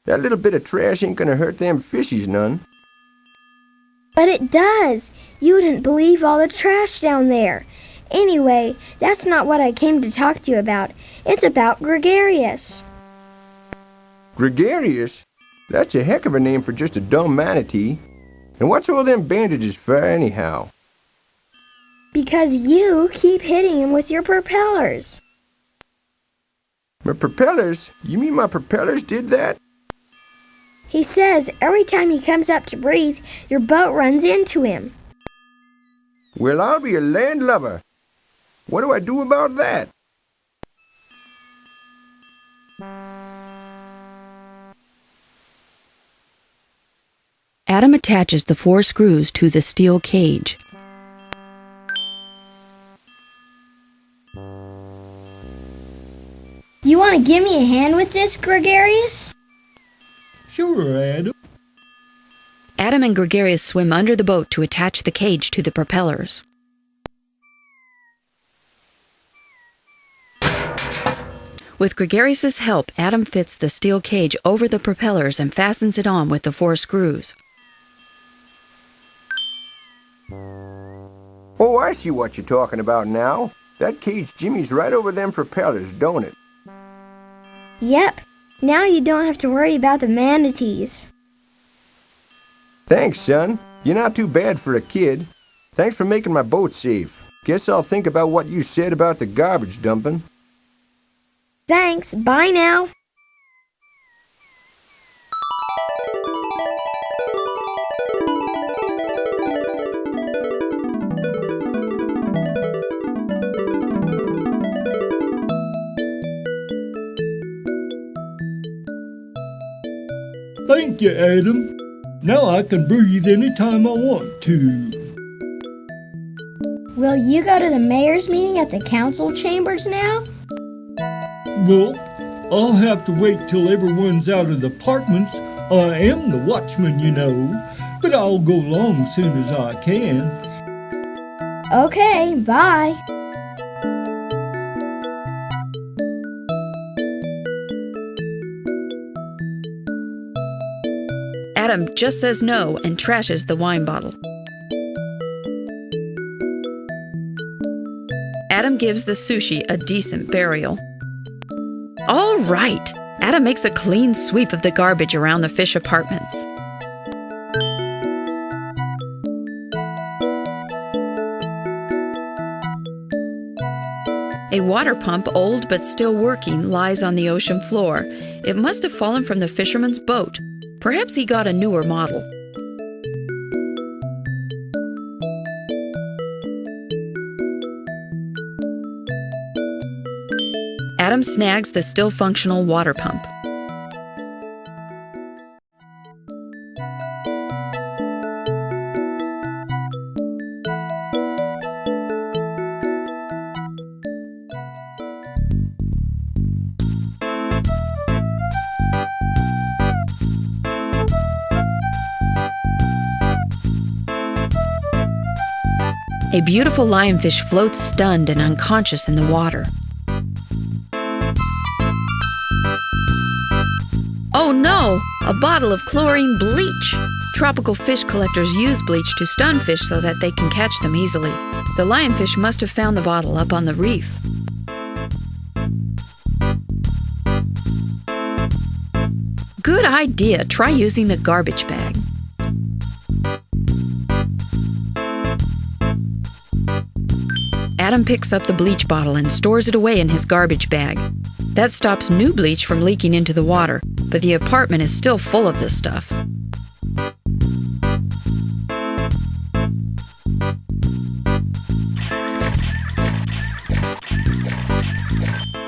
That little bit of trash ain't gonna hurt them fishies none. But it does. You wouldn't believe all the trash down there. Anyway, that's not what I came to talk to you about. It's about Gregarious. Gregarious? That's a heck of a name for just a dumb manatee. And what's all them bandages for, anyhow? Because you keep hitting him with your propellers. My propellers? You mean my propellers did that? He says every time he comes up to breathe, your boat runs into him. Well, I'll be a landlubber. What do I do about that? Adam attaches the 4 screws to the steel cage. You want to give me a hand with this, Gregarious? Sure, Adam. Adam and Gregarious swim under the boat to attach the cage to the propellers. With Gregarious's help, Adam fits the steel cage over the propellers and fastens it on with the 4 screws. Oh, I see what you're talking about now. That cage jimmies right over them propellers, don't it? Yep. Now you don't have to worry about the manatees. Thanks, son. You're not too bad for a kid. Thanks for making my boat safe. Guess I'll think about what you said about the garbage dumping. Thanks. Bye now. Thank you, Adam. Now I can breathe anytime I want to. Will you go to the mayor's meeting at the council chambers now? Well, I'll have to wait till everyone's out of the apartments. I am the watchman, you know, but I'll go along as soon as I can. Okay, bye. Adam just says no and trashes the wine bottle. Adam gives the sushi a decent burial. All right! Adam makes a clean sweep of the garbage around the fish apartments. A water pump, old but still working, lies on the ocean floor. It must have fallen from the fisherman's boat. Perhaps he got a newer model. Adam snags the still functional water pump. A beautiful lionfish floats stunned and unconscious in the water. Oh no! A bottle of chlorine bleach! Tropical fish collectors use bleach to stun fish so that they can catch them easily. The lionfish must have found the bottle up on the reef. Good idea. Try using the garbage bag. Adam picks up the bleach bottle and stores it away in his garbage bag. That stops new bleach from leaking into the water, but the apartment is still full of this stuff.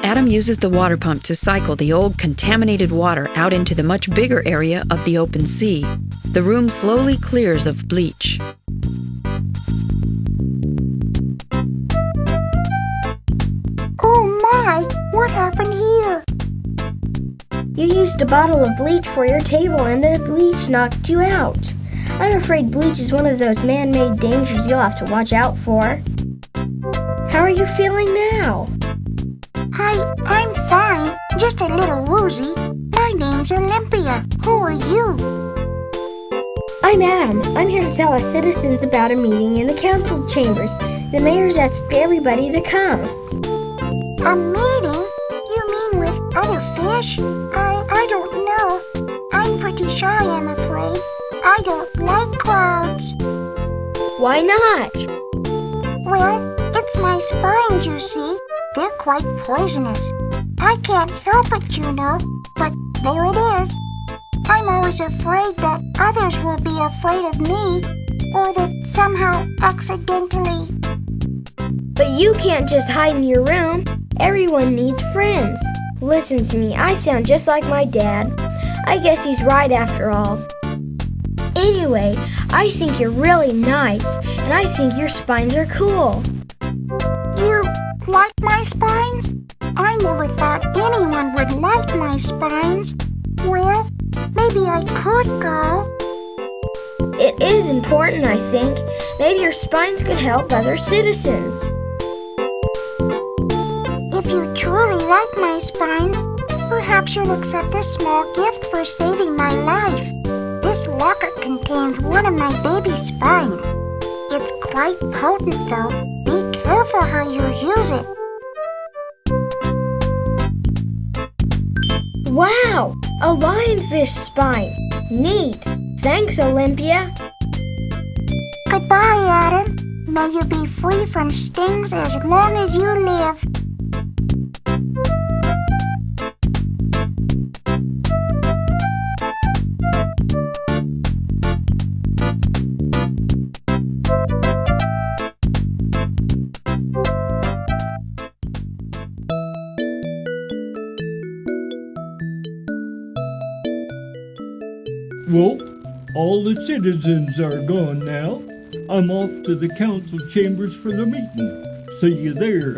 Adam uses the water pump to cycle the old contaminated water out into the much bigger area of the open sea. The room slowly clears of bleach. Oh my, what happened here? You used a bottle of bleach for your table and the bleach knocked you out. I'm afraid bleach is one of those man-made dangers you'll have to watch out for. How are you feeling now? I'm fine, just a little woozy. My name's Olympia. Who are you? I'm Adam. I'm here to tell us citizens about a meeting in the council chambers. The mayor's asked everybody to come. A meeting? You mean with other fish? I don't know. I'm pretty shy, I'm afraid. I don't like crowds. Why not? Well, it's my spines, you see. They're quite poisonous. I can't help it, you know, but there it is. I'm always afraid that others will be afraid of me, or that somehow accidentally. But you can't just hide in your room. Everyone needs friends. Listen to me, I sound just like my dad. I guess he's right after all. Anyway, I think you're really nice, and I think your spines are cool. You like my spines? I never thought anyone would like my spines. Well, maybe I could go. It is important, I think. Maybe your spines could help other citizens. If you truly like my spines, perhaps you'll accept a small gift for saving my life. This locket contains one of my baby spines. It's quite potent, though. Be careful how you use it. Wow! A lionfish spine. Neat. Thanks, Olympia. Goodbye, Adam. May you be free from stings as long as you live. Well, all the citizens are gone now. I'm off to the council chambers for the meeting. See you there.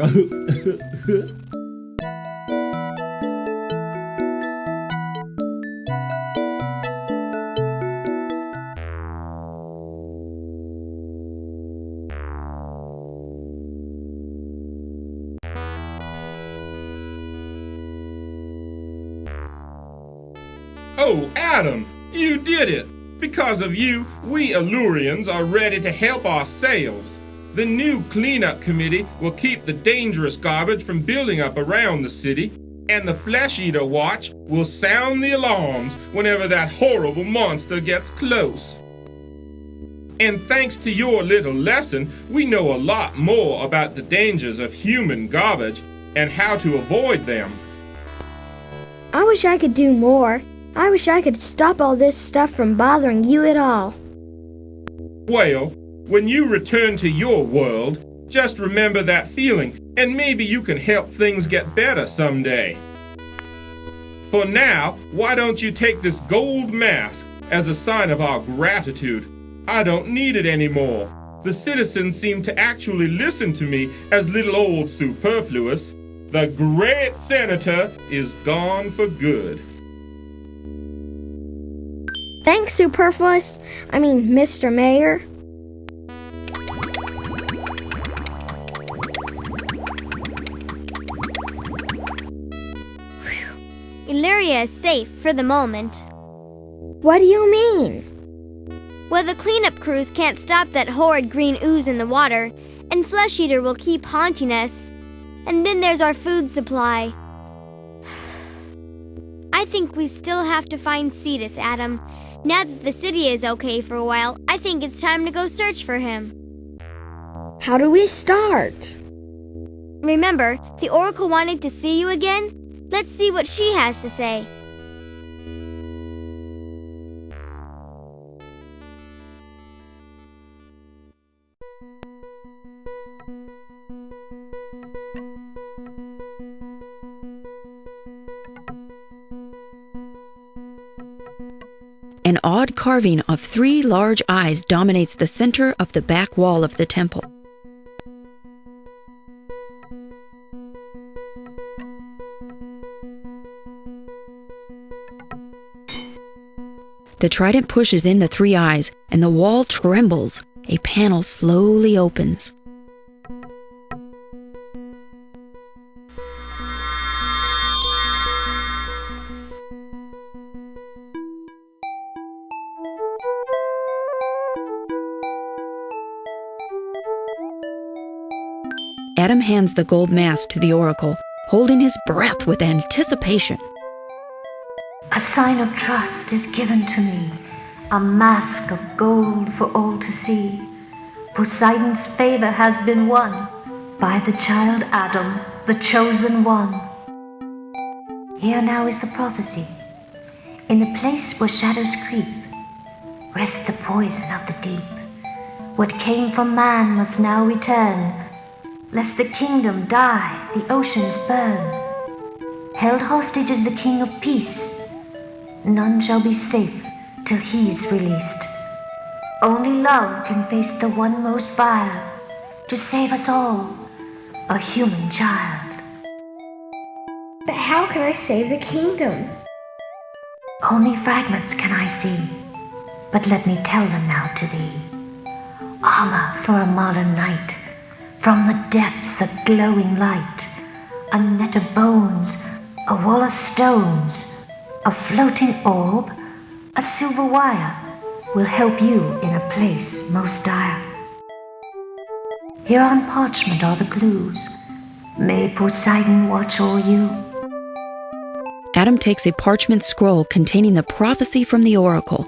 Oh, Adam, you did it! Because of you, we Allurians are ready to help ourselves. The new cleanup committee will keep the dangerous garbage from building up around the city, and the Flesh Eater Watch will sound the alarms whenever that horrible monster gets close. And thanks to your little lesson, we know a lot more about the dangers of human garbage and how to avoid them. I wish I could do more. I wish I could stop all this stuff from bothering you at all. Well, when you return to your world, just remember that feeling, and maybe you can help things get better someday. For now, why don't you take this gold mask as a sign of our gratitude? I don't need it anymore. The citizens seem to actually listen to me as little old Superfluous. The great senator is gone for good. Thanks, Superfluous. I mean, Mr. Mayor. Illyria is safe for the moment. What do you mean? Well, the cleanup crews can't stop that horrid green ooze in the water, and Flesh Eater will keep haunting us. And then there's our food supply. I think we still have to find Cetus, Adam. Now that the city is okay for a while, I think it's time to go search for him. How do we start? Remember, the Oracle wanted to see you again? Let's see what she has to say. An odd carving of 3 large eyes dominates the center of the back wall of the temple. The trident pushes in the 3 eyes, and the wall trembles. A panel slowly opens. Adam hands the gold mask to the Oracle, holding his breath with anticipation. A sign of trust is given to me, a mask of gold for all to see. Poseidon's favor has been won by the child Adam, the chosen one. Here now is the prophecy. In the place where shadows creep, rests the poison of the deep. What came from man must now return, lest the kingdom die, the oceans burn. Held hostage is the king of peace. None shall be safe till he is released. Only love can face the one most vile, to save us all, a human child. But how can I save the kingdom? Only fragments can I see, but let me tell them now to thee. Armor for a modern knight, from the depths a glowing light, a net of bones, a wall of stones, a floating orb, a silver wire, will help you in a place most dire. Here on parchment are the clues. May Poseidon watch o'er you. Adam takes a parchment scroll containing the prophecy from the Oracle.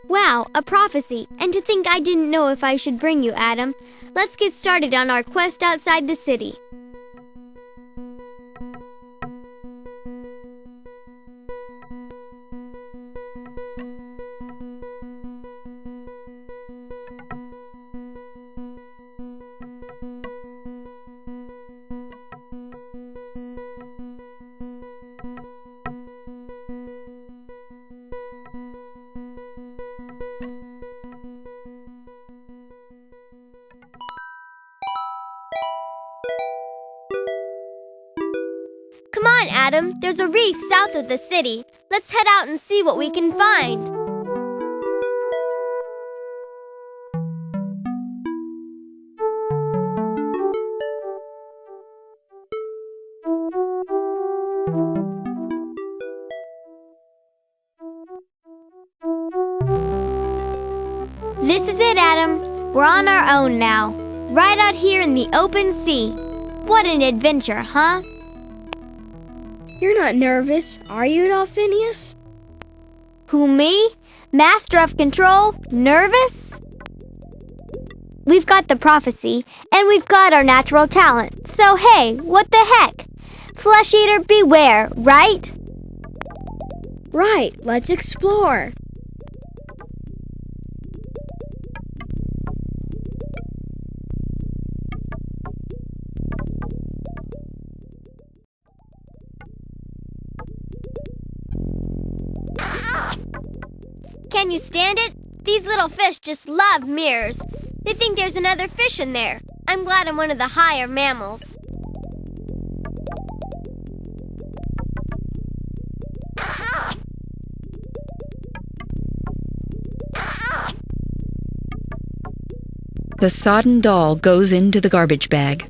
Wow, a prophecy. And to think I didn't know if I should bring you, Adam. Let's get started on our quest outside the city. Come on, Adam. There's a reef south of the city. Let's head out and see what we can find. This is it, Adam. We're on our own now. Right out here in the open sea. What an adventure, huh? You're not nervous, are you, Dolphinius? Who, me? Master of control? Nervous? We've got the prophecy, and we've got our natural talent. So hey, what the heck? Flesh Eater beware, right? Right, let's explore. Can you stand it? These little fish just love mirrors. They think there's another fish in there. I'm glad I'm one of the higher mammals. The sodden doll goes into the garbage bag.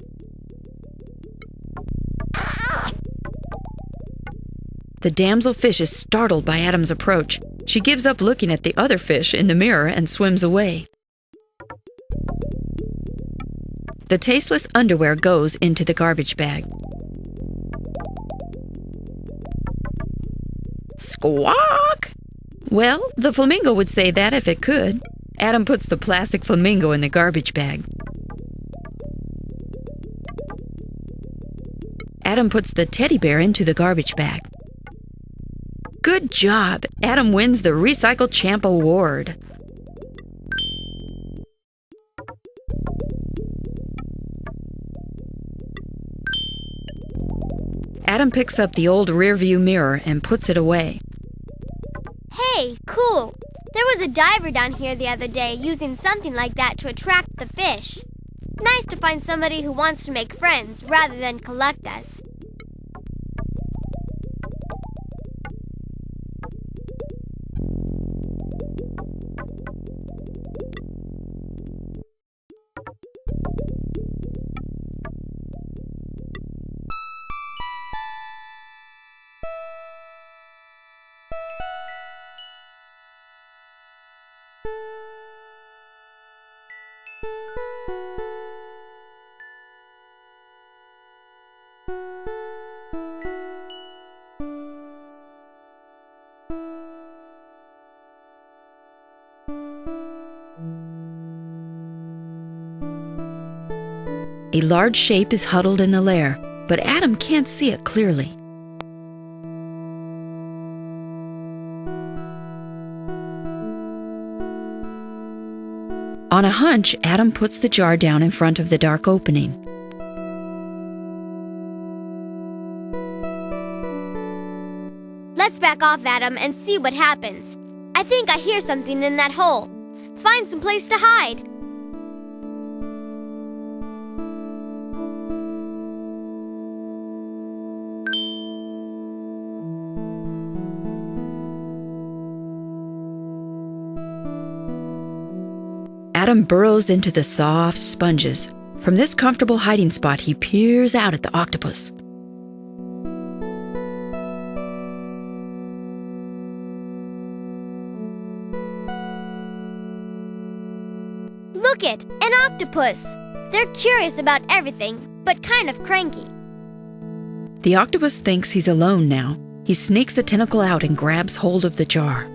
The damselfish is startled by Adam's approach. She gives up looking at the other fish in the mirror and swims away. The tasteless underwear goes into the garbage bag. Squawk! Well, the flamingo would say that if it could. Adam puts the plastic flamingo in the garbage bag. Adam puts the teddy bear into the garbage bag. Good job! Adam wins the Recycle Champ Award. Adam picks up the old rearview mirror and puts it away. Hey, cool! There was a diver down here the other day using something like that to attract the fish. Nice to find somebody who wants to make friends rather than collect us. A large shape is huddled in the lair, but Adam can't see it clearly. On a hunch, Adam puts the jar down in front of the dark opening. Let's back off, Adam, and see what happens. I think I hear something in that hole. Find some place to hide. Adam burrows into the soft sponges. From this comfortable hiding spot, he peers out at the octopus. Look it, an octopus! They're curious about everything, but kind of cranky. The octopus thinks he's alone now. He sneaks a tentacle out and grabs hold of the jar.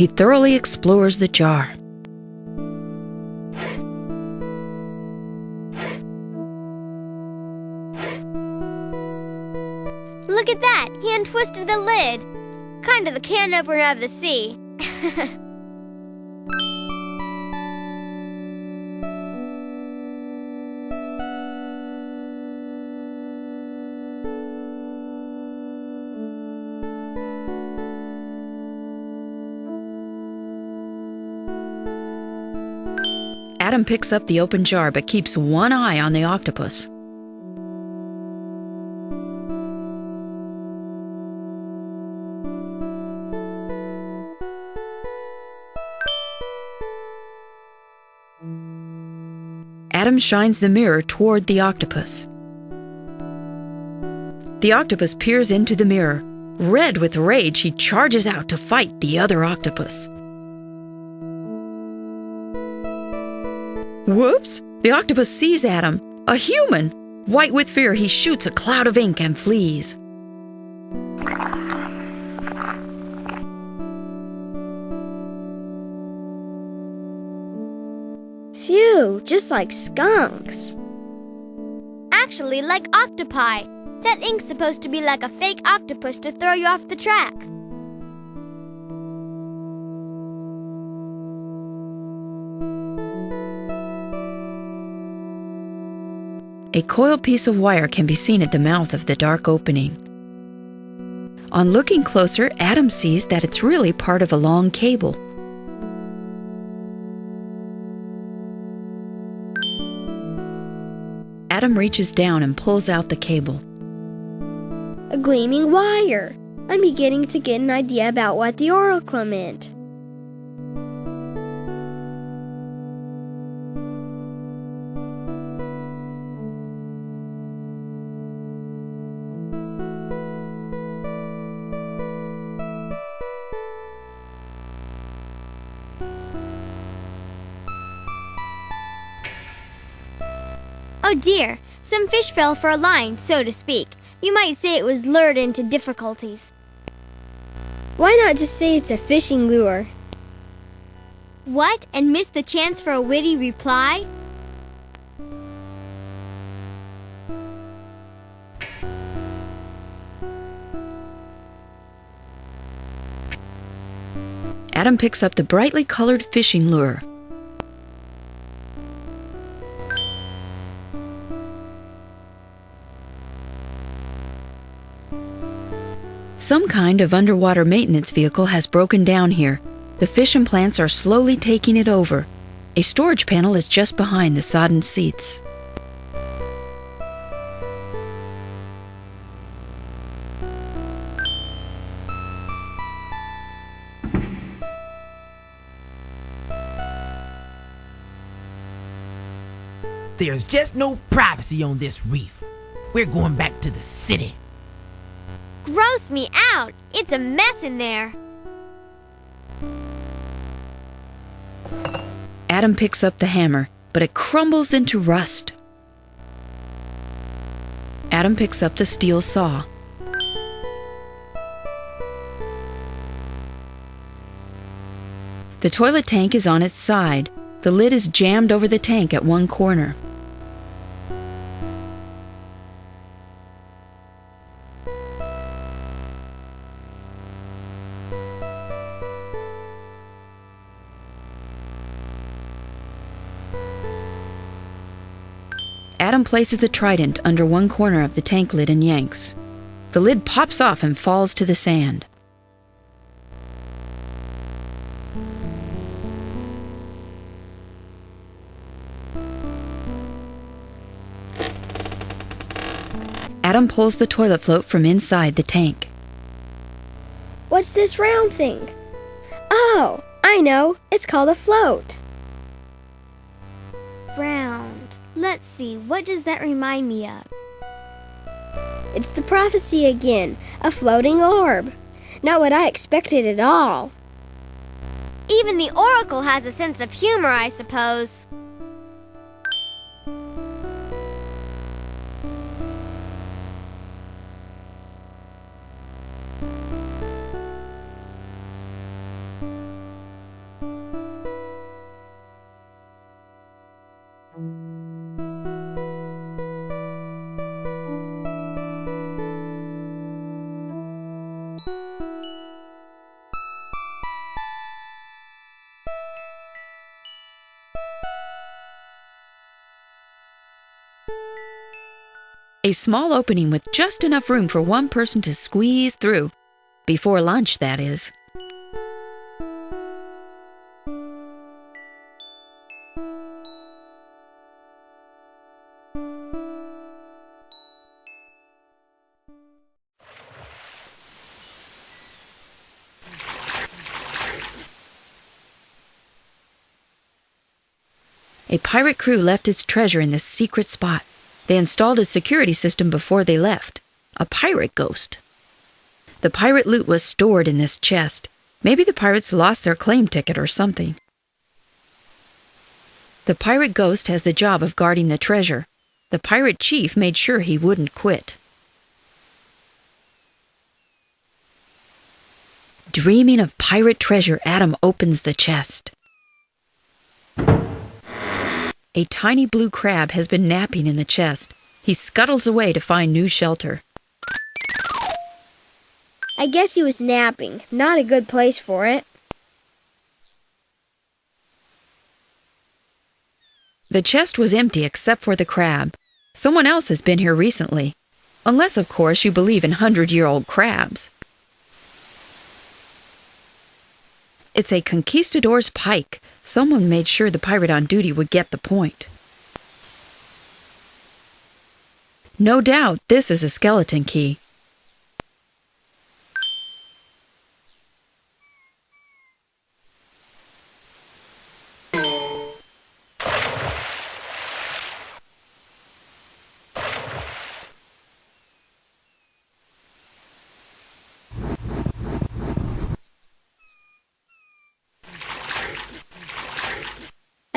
He thoroughly explores the jar. Look at that! He untwisted the lid. Kind of the can opener of the sea. Adam picks up the open jar but keeps one eye on the octopus. Adam shines the mirror toward the octopus. The octopus peers into the mirror. Red with rage, he charges out to fight the other octopus. Whoops! The octopus sees Adam, a human. White with fear, he shoots a cloud of ink and flees. Phew, just like skunks. Actually, like octopi. That ink's supposed to be like a fake octopus to throw you off the track. A coiled piece of wire can be seen at the mouth of the dark opening. On looking closer, Adam sees that it's really part of a long cable. Adam reaches down and pulls out the cable. a gleaming wire. I'm beginning to get an idea about what the oracle meant. Oh dear, some fish fell for a line, so to speak. You might say it was lured into difficulties. Why not just say it's a fishing lure? What, and miss the chance for a witty reply? Adam picks up the brightly colored fishing lure. Some kind of underwater maintenance vehicle has broken down here. The fission plants are slowly taking it over. A storage panel is just behind the sodden seats. There's just no privacy on this reef. We're going back to the city. Gross me out! It's a mess in there. Adam picks up the hammer, but it crumbles into rust. Adam picks up the steel saw. The toilet tank is on its side. The lid is jammed over the tank at one corner. Adam places the trident under one corner of the tank lid and yanks. The lid pops off and falls to the sand. Adam pulls the toilet float from inside the tank. What's this round thing? Oh, I know. It's called a float. Round. Let's see, what does that remind me of? It's the prophecy again. A floating orb. Not what I expected at all. Even the oracle has a sense of humor, I suppose. A small opening with just enough room for one person to squeeze through. Before lunch, that is. A pirate crew left its treasure in this secret spot. They installed a security system before they left. A pirate ghost. The pirate loot was stored in this chest. Maybe the pirates lost their claim ticket or something. The pirate ghost has the job of guarding the treasure. The pirate chief made sure he wouldn't quit. Dreaming of pirate treasure, Adam opens the chest. A tiny blue crab has been napping in the chest. He scuttles away to find new shelter. I guess he was napping. Not a good place for it. The chest was empty except for the crab. Someone else has been here recently. Unless, of course, you believe in 100-year-old crabs. It's a conquistador's pike. Someone made sure the pirate on duty would get the point. No doubt this is a skeleton key.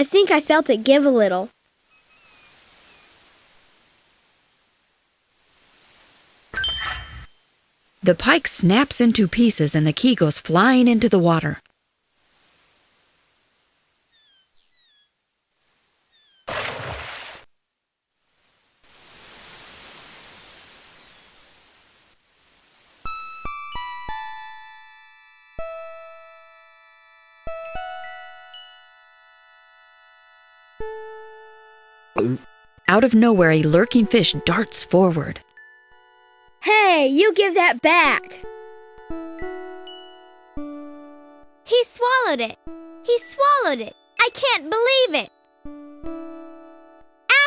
I think I felt it give a little. The pike snaps into pieces and the key goes flying into the water. Out of nowhere, a lurking fish darts forward. Hey, you give that back! He swallowed it! He swallowed it! I can't believe it!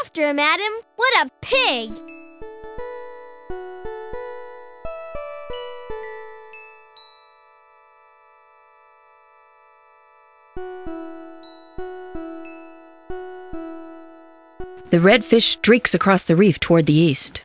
After him, Adam! What a pig! The red fish streaks across the reef toward the east.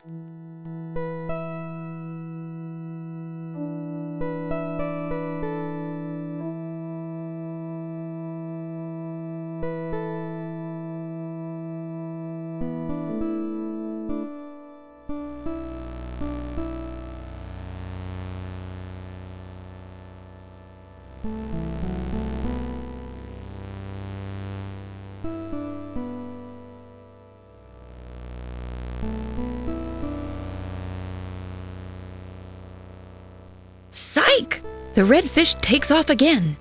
Psych! The red fish takes off again.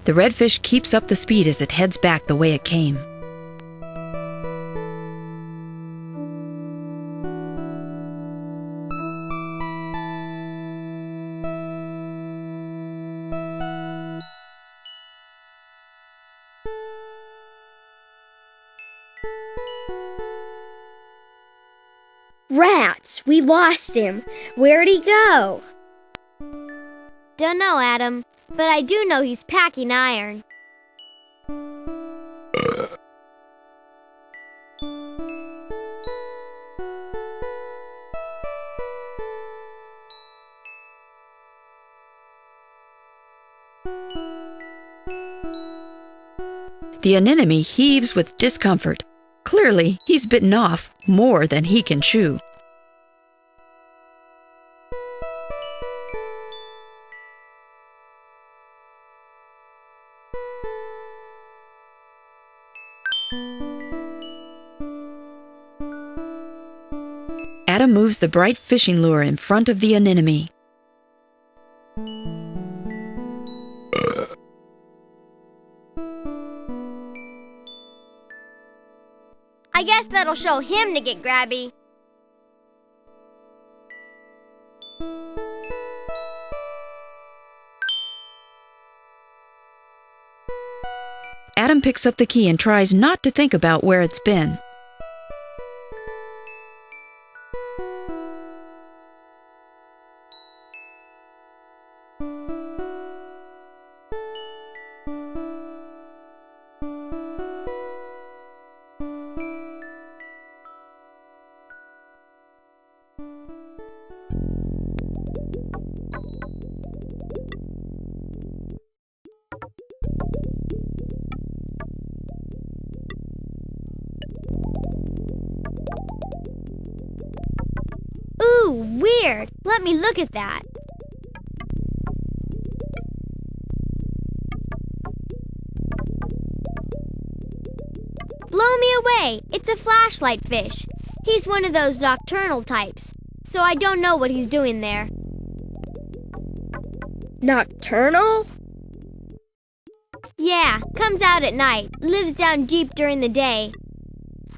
The redfish keeps up the speed as it heads back the way it came. Rats! We lost him. Where'd he go? Dunno, Adam, but I do know he's packing iron. The anemone heaves with discomfort. Clearly, he's bitten off more than he can chew. Adam moves the bright fishing lure in front of the anemone. I guess that'll show him to get grabby. Adam picks up the key and tries not to think about where it's been. Ooh, weird. Let me look at that. Blow me away. It's a flashlight fish. He's one of those nocturnal types, so I don't know what he's doing there. Nocturnal? Yeah, comes out at night, lives down deep during the day.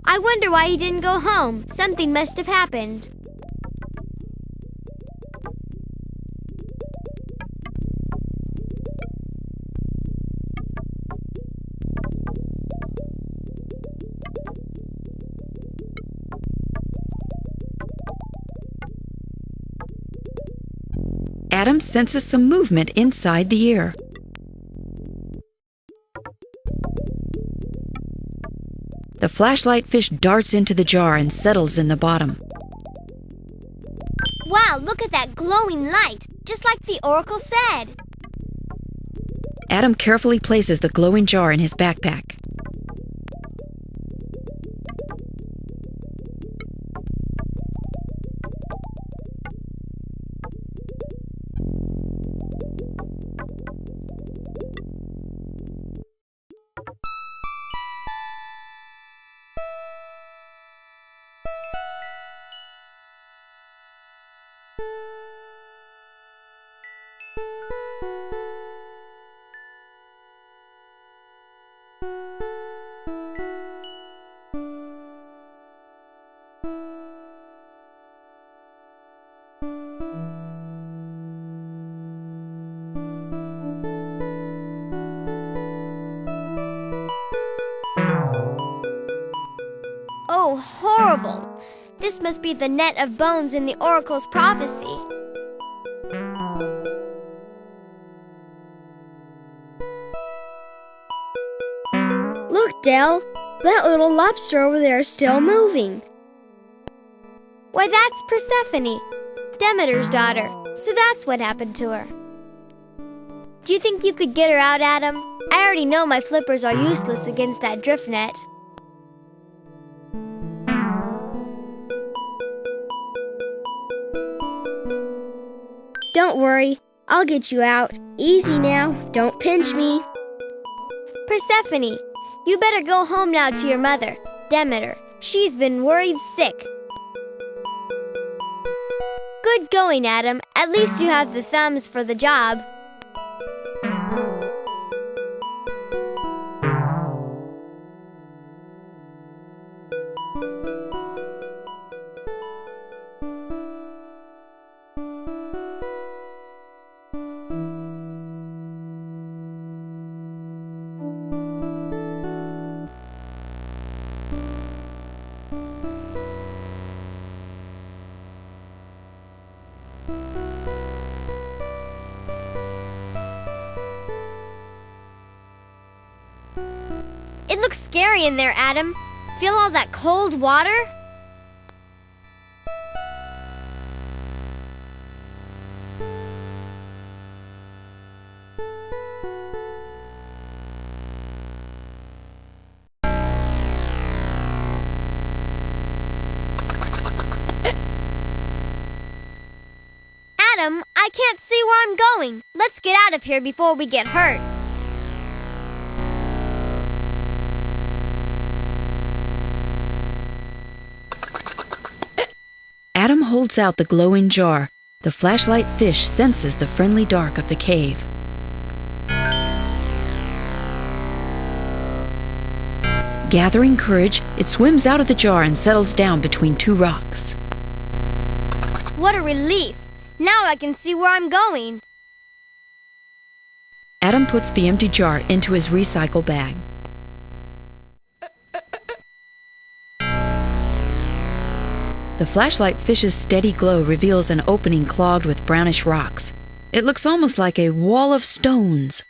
I wonder why he didn't go home. Something must have happened. Adam senses some movement inside the ear. The flashlight fish darts into the jar and settles in the bottom. Wow, look at that glowing light, just like the oracle said. Adam carefully places the glowing jar in his backpack. Oh, horrible! This must be the net of bones in the oracle's prophecy. Look, Del. That little lobster over there is still moving. Why, that's Persephone, Demeter's daughter. So that's what happened to her. Do you think you could get her out, Adam? I already know my flippers are useless against that drift net. Don't worry, I'll get you out. Easy now, don't pinch me. Persephone, you better go home now to your mother, Demeter. She's been worried sick. Good going, Adam. At least you have the thumbs for the job. It looks scary in there, Adam. Feel all that cold water? Adam, I can't see where I'm going. Let's get out of here before we get hurt. Adam holds out the glowing jar. The flashlight fish senses the friendly dark of the cave. Gathering courage, it swims out of the jar and settles down between two rocks. What a relief! Now I can see where I'm going. Adam puts the empty jar into his recycle bag. The flashlight fish's steady glow reveals an opening clogged with brownish rocks. It looks almost like a wall of stones.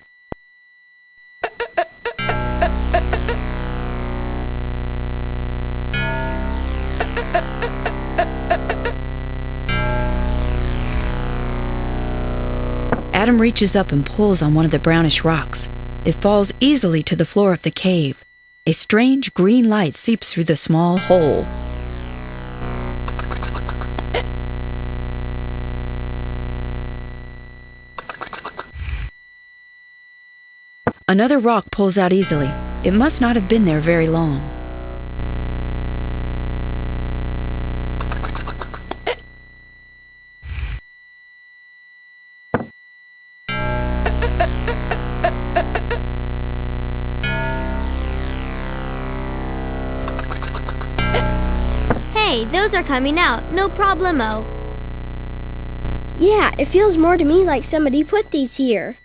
Adam reaches up and pulls on one of the brownish rocks. It falls easily to the floor of the cave. A strange green light seeps through the small hole. Another rock pulls out easily. It must not have been there very long. Hey, those are coming out. No problemo. Yeah, it feels more to me like somebody put these here.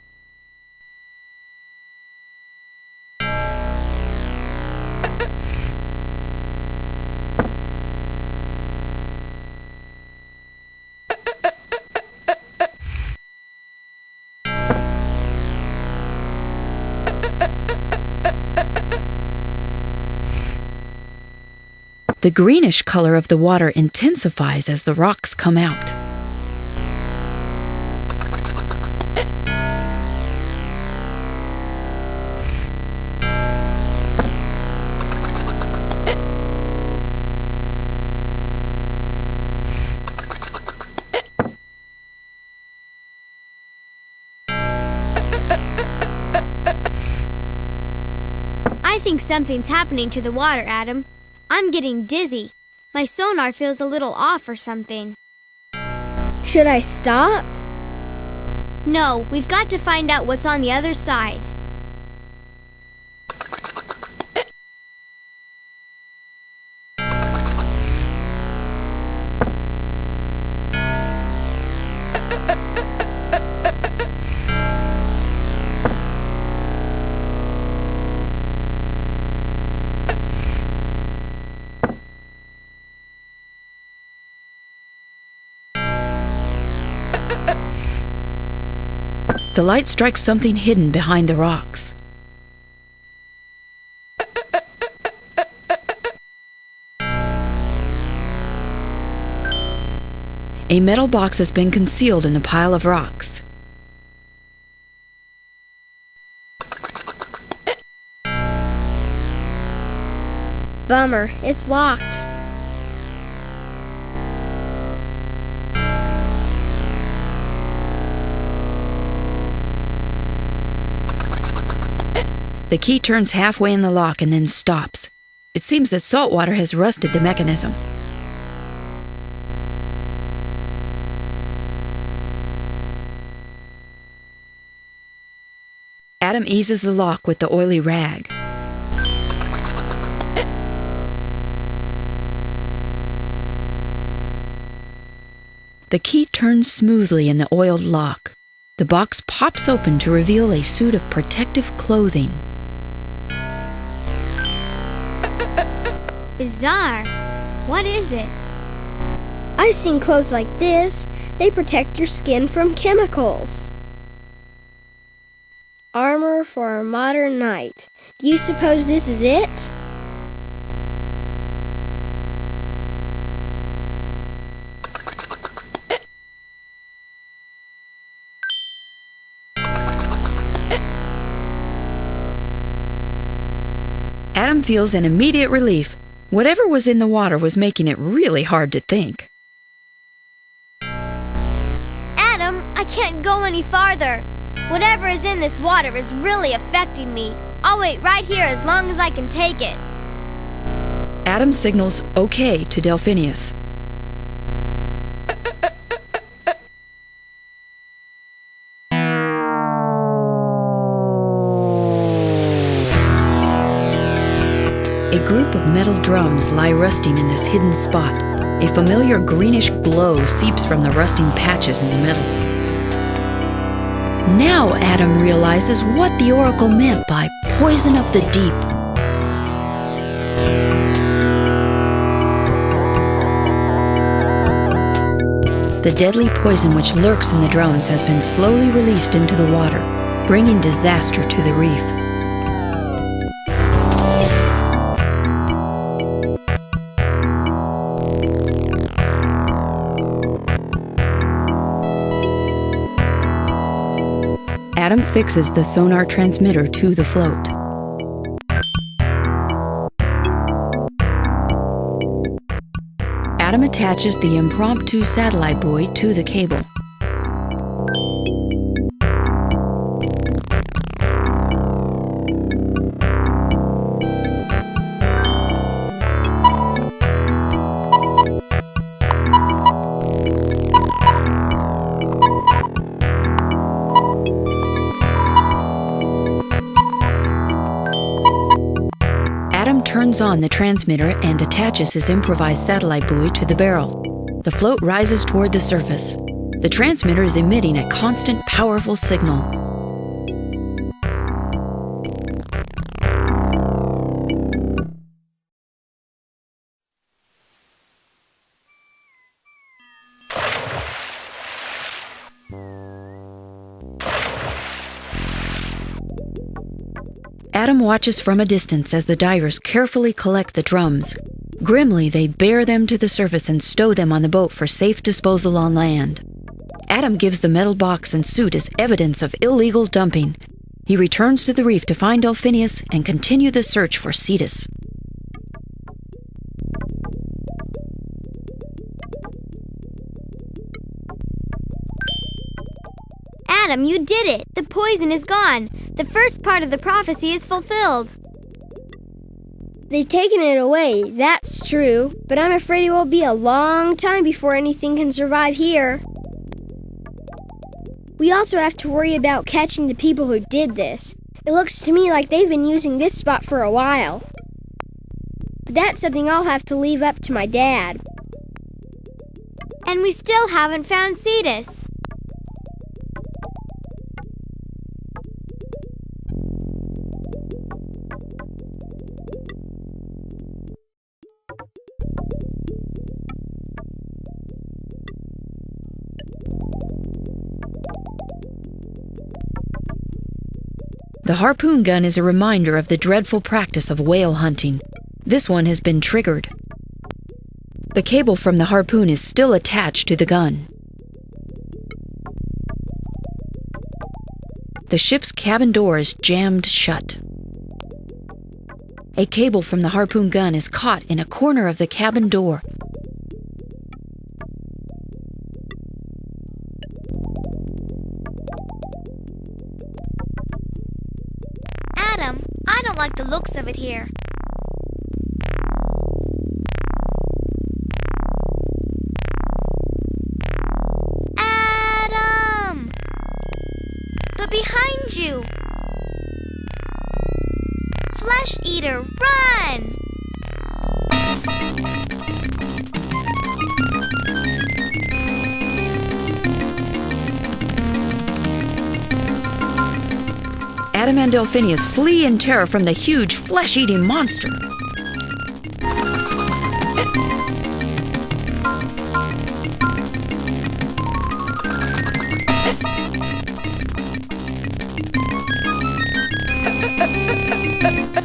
The greenish color of the water intensifies as the rocks come out. I think something's happening to the water, Adam. I'm getting dizzy. My sonar feels a little off or something. Should I stop? No, we've got to find out what's on the other side. The light strikes something hidden behind the rocks. A metal box has been concealed in the pile of rocks. Bummer, it's locked. The key turns halfway in the lock and then stops. It seems that salt water has rusted the mechanism. Adam eases the lock with the oily rag. The key turns smoothly in the oiled lock. The box pops open to reveal a suit of protective clothing. Bizarre. What is it? I've seen clothes like this. They protect your skin from chemicals. Armor for a modern knight. Do you suppose this is it? Adam feels an immediate relief. Whatever was in the water was making it really hard to think. Adam, I can't go any farther. Whatever is in this water is really affecting me. I'll wait right here as long as I can take it. Adam signals okay to Delphinius. A group of metal drums lie rusting in this hidden spot. A familiar greenish glow seeps from the rusting patches in the middle. Now Adam realizes what the oracle meant by poison of the deep. The deadly poison which lurks in the drums has been slowly released into the water, bringing disaster to the reef. Adam fixes the sonar transmitter to the float. Adam attaches the impromptu satellite buoy to the cable. Adam turns on the transmitter and attaches his improvised satellite buoy to the barrel. The float rises toward the surface. The transmitter is emitting a constant, powerful signal. Adam watches from a distance as the divers carefully collect the drums. Grimly, they bear them to the surface and stow them on the boat for safe disposal on land. Adam gives the metal box and suit as evidence of illegal dumping. He returns to the reef to find Delphinius and continue the search for Cetus. Adam, you did it! The poison is gone! The first part of the prophecy is fulfilled! They've taken it away, that's true, but I'm afraid it will be a long time before anything can survive here. We also have to worry about catching the people who did this. It looks to me like they've been using this spot for a while. But that's something I'll have to leave up to my dad. And we still haven't found Cetus. The harpoon gun is a reminder of the dreadful practice of whale hunting. This one has been triggered. The cable from the harpoon is still attached to the gun. The ship's cabin door is jammed shut. A cable from the harpoon gun is caught in a corner of the cabin door. Adam, I don't like the looks of it here. Adam! But behind you! Flesh Eater, run! Adam and Delphinius flee in terror from the huge flesh-eating monster.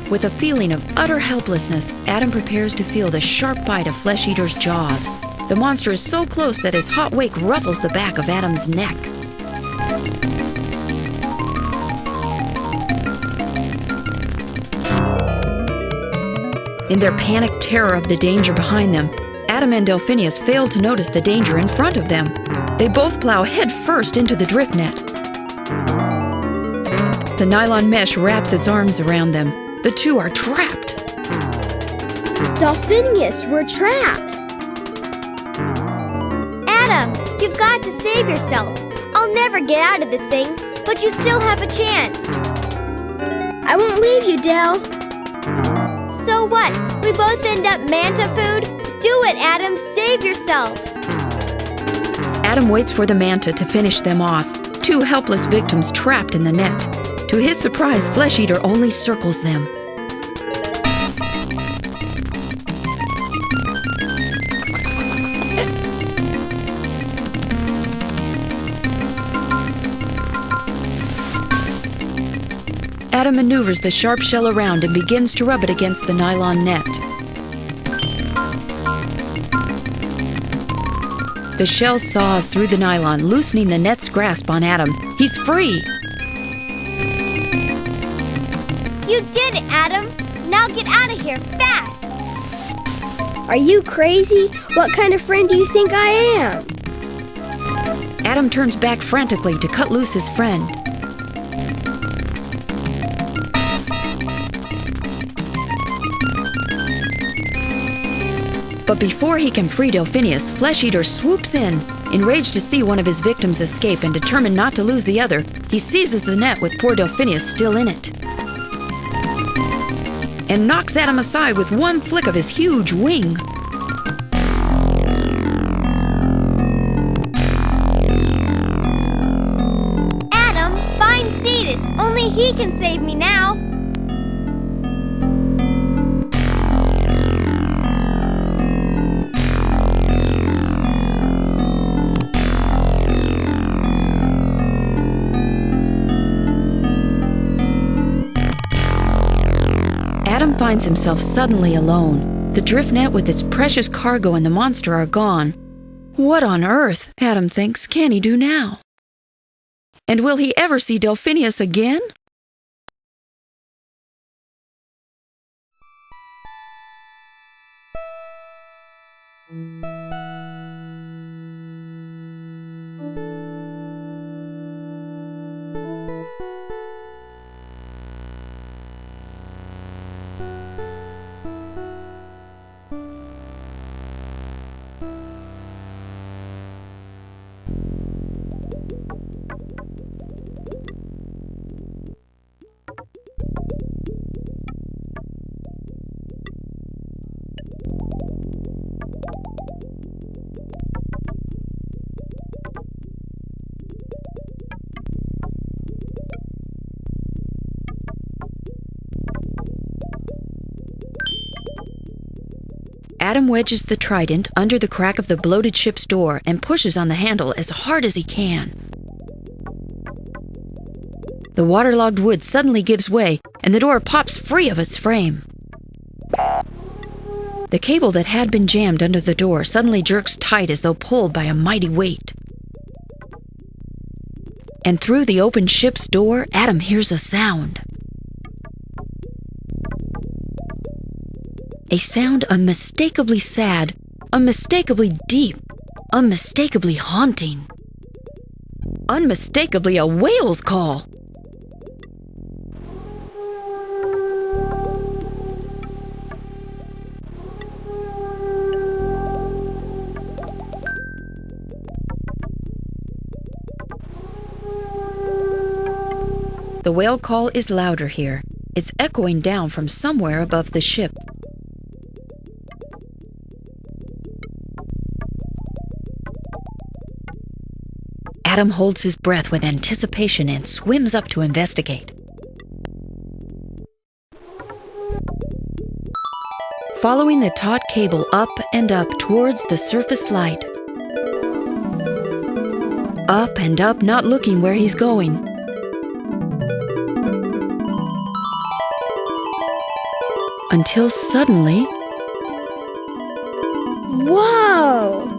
With a feeling of utter helplessness, Adam prepares to feel the sharp bite of Flesh Eater's jaws. The monster is so close that his hot wake ruffles the back of Adam's neck. In their panicked terror of the danger behind them, Adam and Delphinius fail to notice the danger in front of them. They both plow headfirst into the drift net. The nylon mesh wraps its arms around them. The two are trapped. Delphinius, we're trapped. Adam, you've got to save yourself. I'll never get out of this thing, but you still have a chance. I won't leave you, Del. So what? We both end up manta food? Do it, Adam. Save yourself. Adam waits for the manta to finish them off. Two helpless victims trapped in the net. To his surprise, Flesh Eater only circles them. Adam maneuvers the sharp shell around and begins to rub it against the nylon net. The shell saws through the nylon, loosening the net's grasp on Adam. He's free! You did it, Adam! Now get out of here, fast! Are you crazy? What kind of friend do you think I am? Adam turns back frantically to cut loose his friend. But before he can free Delphinius, Flesh Eater swoops in. Enraged to see one of his victims escape and determined not to lose the other, he seizes the net with poor Delphinius still in it. And knocks Adam aside with one flick of his huge wing. Adam, find Cetus. Only he can save me now. Adam finds himself suddenly alone. The drift net with its precious cargo and the monster are gone. What on earth, Adam thinks, can he do now? And will he ever see Delphinius again? Adam wedges the trident under the crack of the bloated ship's door and pushes on the handle as hard as he can. The waterlogged wood suddenly gives way, and the door pops free of its frame. The cable that had been jammed under the door suddenly jerks tight as though pulled by a mighty weight. And through the open ship's door, Adam hears a sound. A sound unmistakably sad, unmistakably deep, unmistakably haunting. Unmistakably a whale's call. The whale call is louder here. It's echoing down from somewhere above the ship. Adam holds his breath with anticipation and swims up to investigate. Following the taut cable up and up towards the surface light. Up and up, not looking where he's going. Until suddenly... Whoa!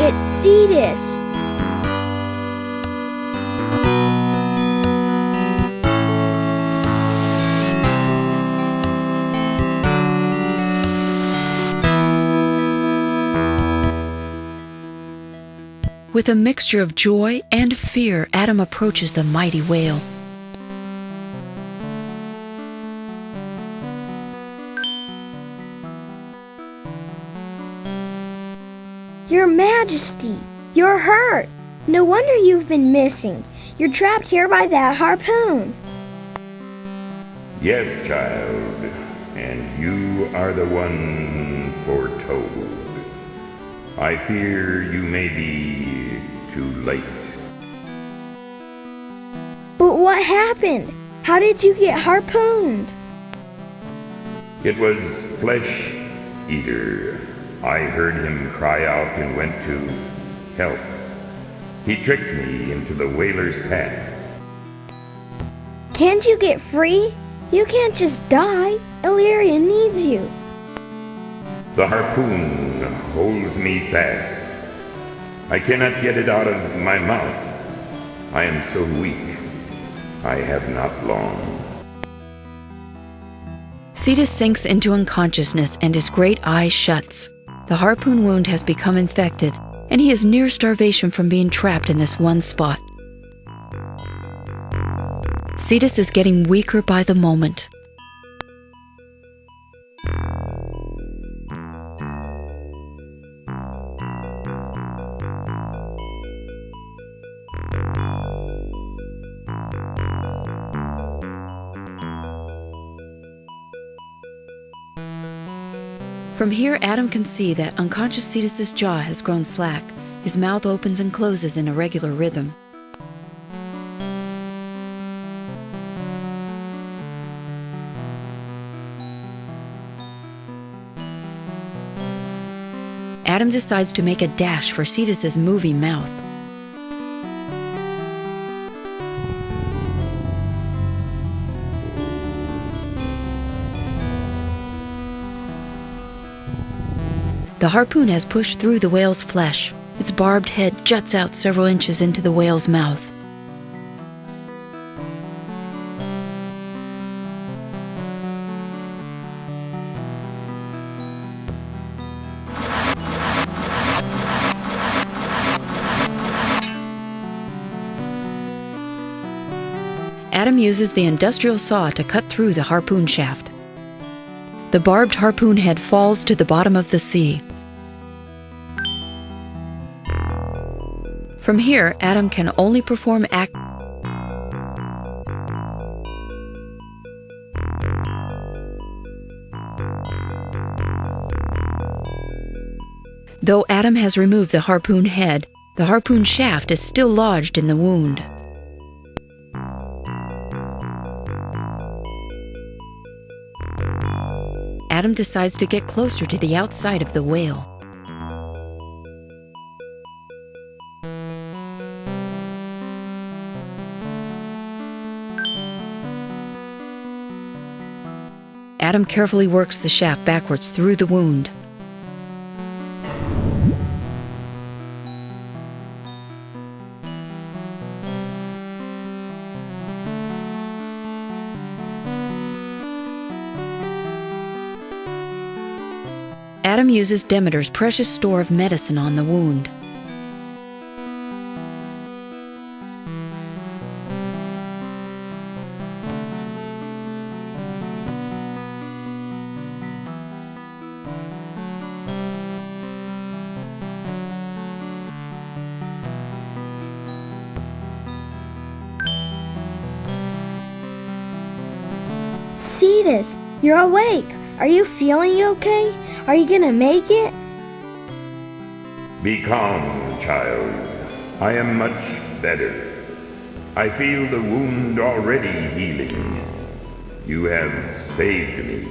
It's Cetus! With a mixture of joy and fear, Adam approaches the mighty whale. Your Majesty, you're hurt. No wonder you've been missing. You're trapped here by that harpoon. Yes, child, and you are the one foretold. I fear you may be too late. But what happened? How did you get harpooned? It was Flesh Eater. I heard him cry out and went to help. He tricked me into the whaler's path. Can't you get free? You can't just die. Illyria needs you. The harpoon holds me fast. I cannot get it out of my mouth. I am so weak. I have not long. Cetus sinks into unconsciousness and his great eye shuts. The harpoon wound has become infected, and he is near starvation from being trapped in this one spot. Cetus is getting weaker by the moment. From here, Adam can see that unconscious Cetus's jaw has grown slack. His mouth opens and closes in a regular rhythm. Adam decides to make a dash for Cetus's moving mouth. The harpoon has pushed through the whale's flesh. Its barbed head juts out several inches into the whale's mouth. Adam uses the industrial saw to cut through the harpoon shaft. The barbed harpoon head falls to the bottom of the sea. From here, Adam can only perform Though Adam has removed the harpoon head, the harpoon shaft is still lodged in the wound. Adam decides to get closer to the outside of the whale. Adam carefully works the shaft backwards through the wound. Adam uses Demeter's precious store of medicine on the wound. Cetus, you're awake. Are you feeling okay? Are you gonna make it? Be calm, child. I am much better. I feel the wound already healing. You have saved me.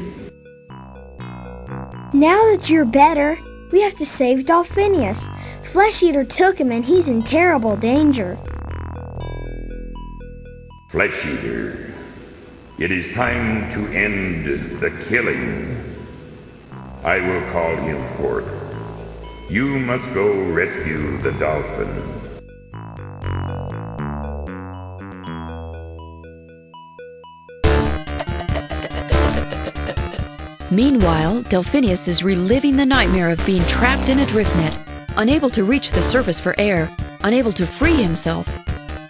Now that you're better, we have to save Dolphinius. Flesh Eater took him and he's in terrible danger. Flesh Eater, it is time to end the killing. I will call him forth. You must go rescue the dolphin. Meanwhile, Delphinius is reliving the nightmare of being trapped in a drift net, unable to reach the surface for air, unable to free himself.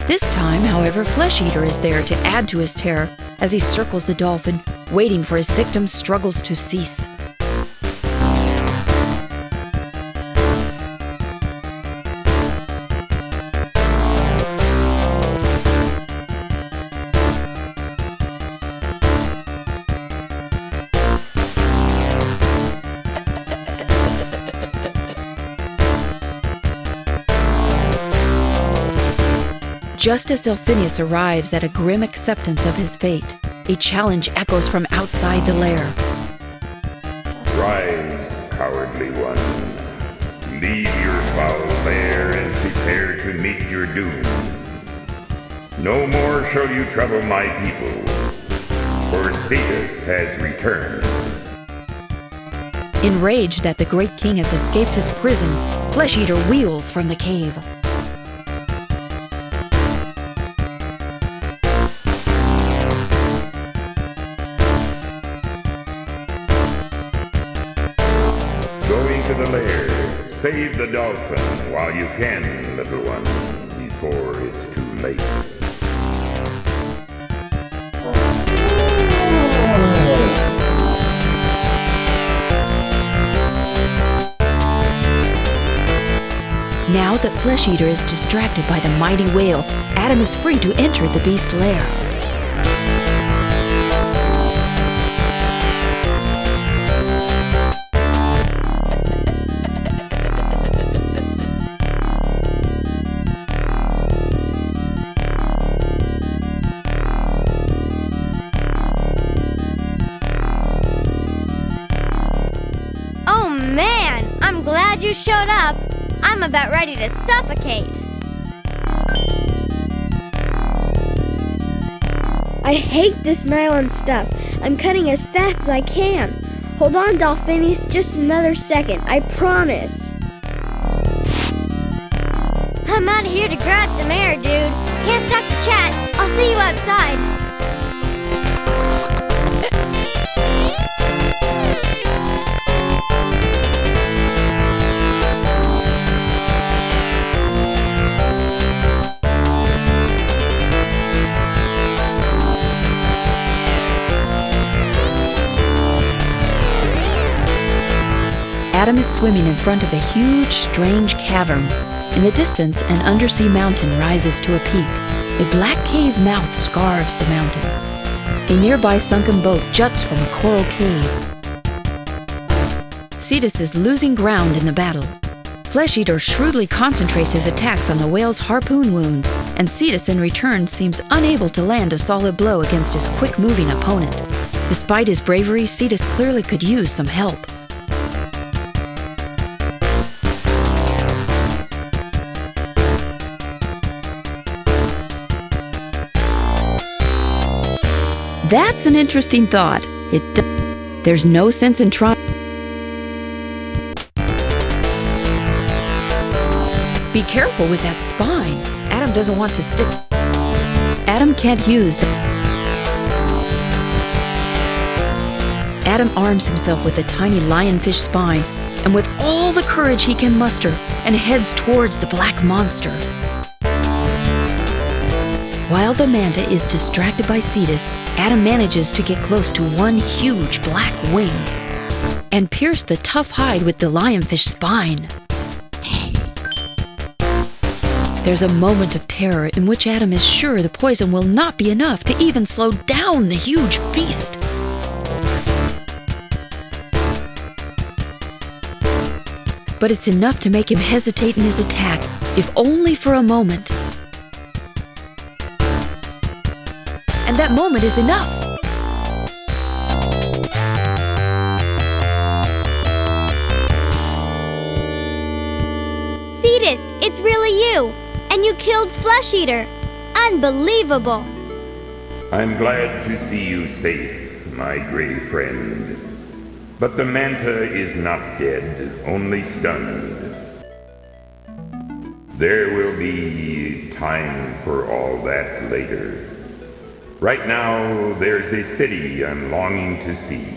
This time, however, Flesh Eater is there to add to his terror as he circles the dolphin, waiting for his victim's struggles to cease. Just as Delphinius arrives at a grim acceptance of his fate, a challenge echoes from outside the lair. Rise, cowardly one. Leave your foul lair and prepare to meet your doom. No more shall you trouble my people, for Cetus has returned. Enraged that the great king has escaped his prison, Flesh Eater wheels from the cave. To the lair. Save the dolphin while you can, little one, before it's too late. Now that Flesh Eater is distracted by the mighty whale, Adam is free to enter the beast's lair. You showed up. I'm about ready to suffocate. I hate this nylon stuff. I'm cutting as fast as I can. Hold on, Dolphinius, just another second, I promise. I'm out of here to grab some air, dude. Can't stop the chat. I'll see you outside. Adam is swimming in front of a huge, strange cavern. In the distance, an undersea mountain rises to a peak. A black cave mouth scarves the mountain. A nearby sunken boat juts from a coral cave. Cetus is losing ground in the battle. Flesh Eater shrewdly concentrates his attacks on the whale's harpoon wound, and Cetus in return seems unable to land a solid blow against his quick-moving opponent. Despite his bravery, Cetus clearly could use some help. That's an interesting thought. There's no sense in trying. Be careful with that spine. Adam doesn't want to stick. Adam can't use the. Adam arms himself with a tiny lionfish spine and with all the courage he can muster and heads towards the black monster. While the manta is distracted by Cetus, Adam manages to get close to one huge black wing and pierce the tough hide with the lionfish spine. There's a moment of terror in which Adam is sure the poison will not be enough to even slow down the huge beast. But it's enough to make him hesitate in his attack, if only for a moment. And that moment is enough. Cetus, it's really you. And you killed Flesh Eater. Unbelievable. I'm glad to see you safe, my gray friend. But the manta is not dead, only stunned. There will be time for all that later. Right now, there's a city I'm longing to see,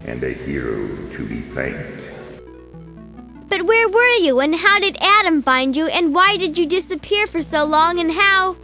and a hero to be thanked. But where were you, and how did Adam find you, and why did you disappear for so long, and how?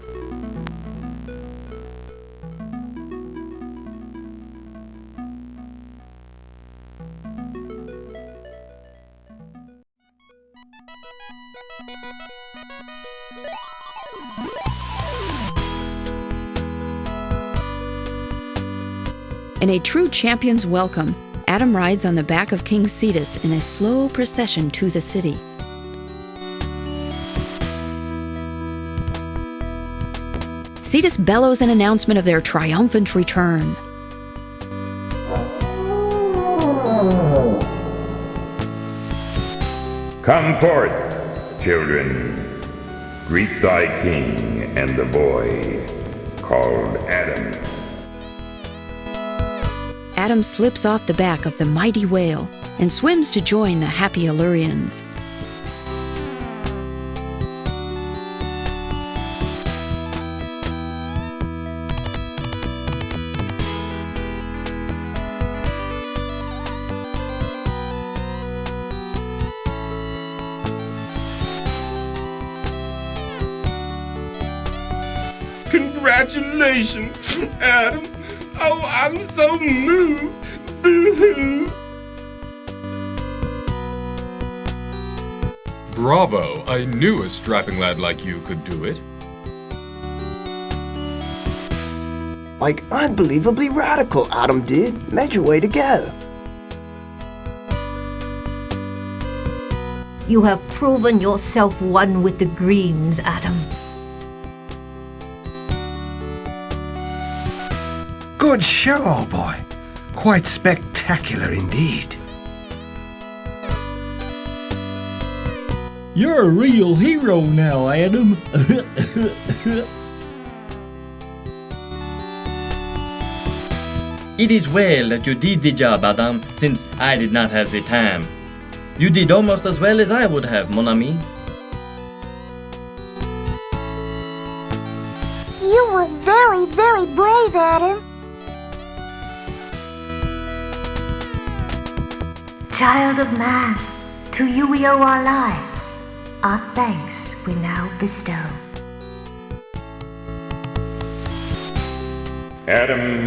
In a true champion's welcome, Adam rides on the back of King Cetus in a slow procession to the city. Cetus bellows an announcement of their triumphant return. Come forth, children. Greet thy king and the boy called Adam. Adam slips off the back of the mighty whale and swims to join the happy Illyrians. Congratulations, Adam. Oh, I'm so moved. Boo-hoo. Bravo! I knew a strapping lad like you could do it. Like unbelievably radical, Adam did. Major way to go. You have proven yourself one with the Greens, Adam. Good show, old boy. Quite spectacular indeed. You're a real hero now, Adam. It is well that you did the job, Adam, since I did not have the time. You did almost as well as I would have, mon ami. You were very, very brave, Adam. Child of man, to you we owe our lives. Our thanks we now bestow. Adam,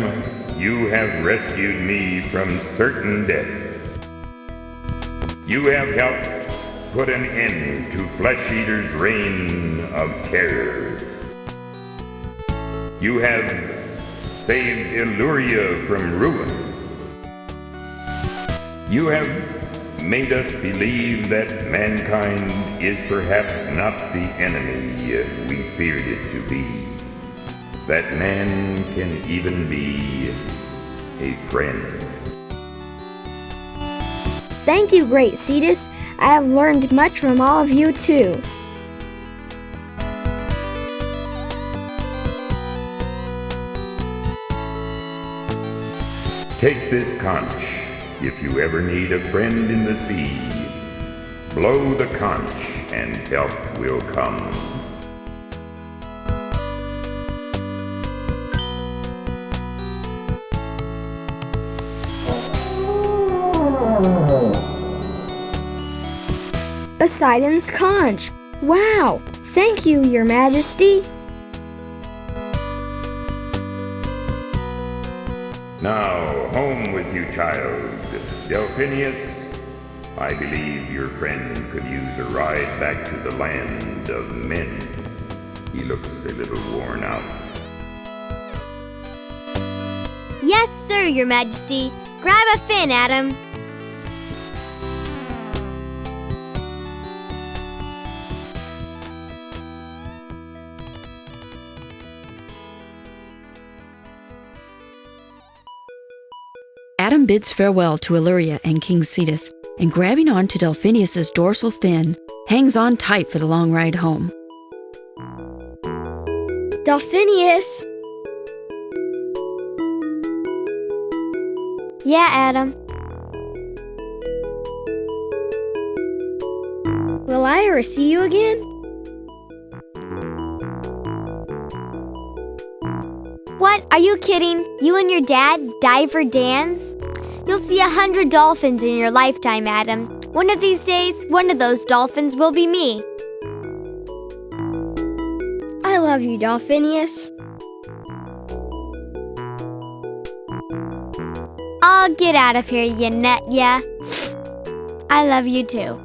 you have rescued me from certain death. You have helped put an end to Flesh Eater's reign of terror. You have saved Illyria from ruin. You have made us believe that mankind is perhaps not the enemy we feared it to be. That man can even be a friend. Thank you, Great Cetus. I have learned much from all of you, too. Take this conch if you ever need a friend in the sea. Blow the conch and help will come. Poseidon's conch. Wow! Thank you, Your Majesty. Now, home with you, child. Delphinius, I believe your friend could use a ride back to the land of men. He looks a little worn out. Yes, sir, Your Majesty. Grab a fin, Adam. Adam bids farewell to Illyria and King Cetus, and grabbing on to Delphinius's dorsal fin, hangs on tight for the long ride home. Delphinius! Yeah, Adam. Will I ever see you again? What? Are you kidding? You and your dad dive for Dan's? You'll see 100 dolphins in your lifetime, Adam. One of these days, one of those dolphins will be me. I love you, Delphinius. Oh, get out of here, you nut, yeah. I love you too.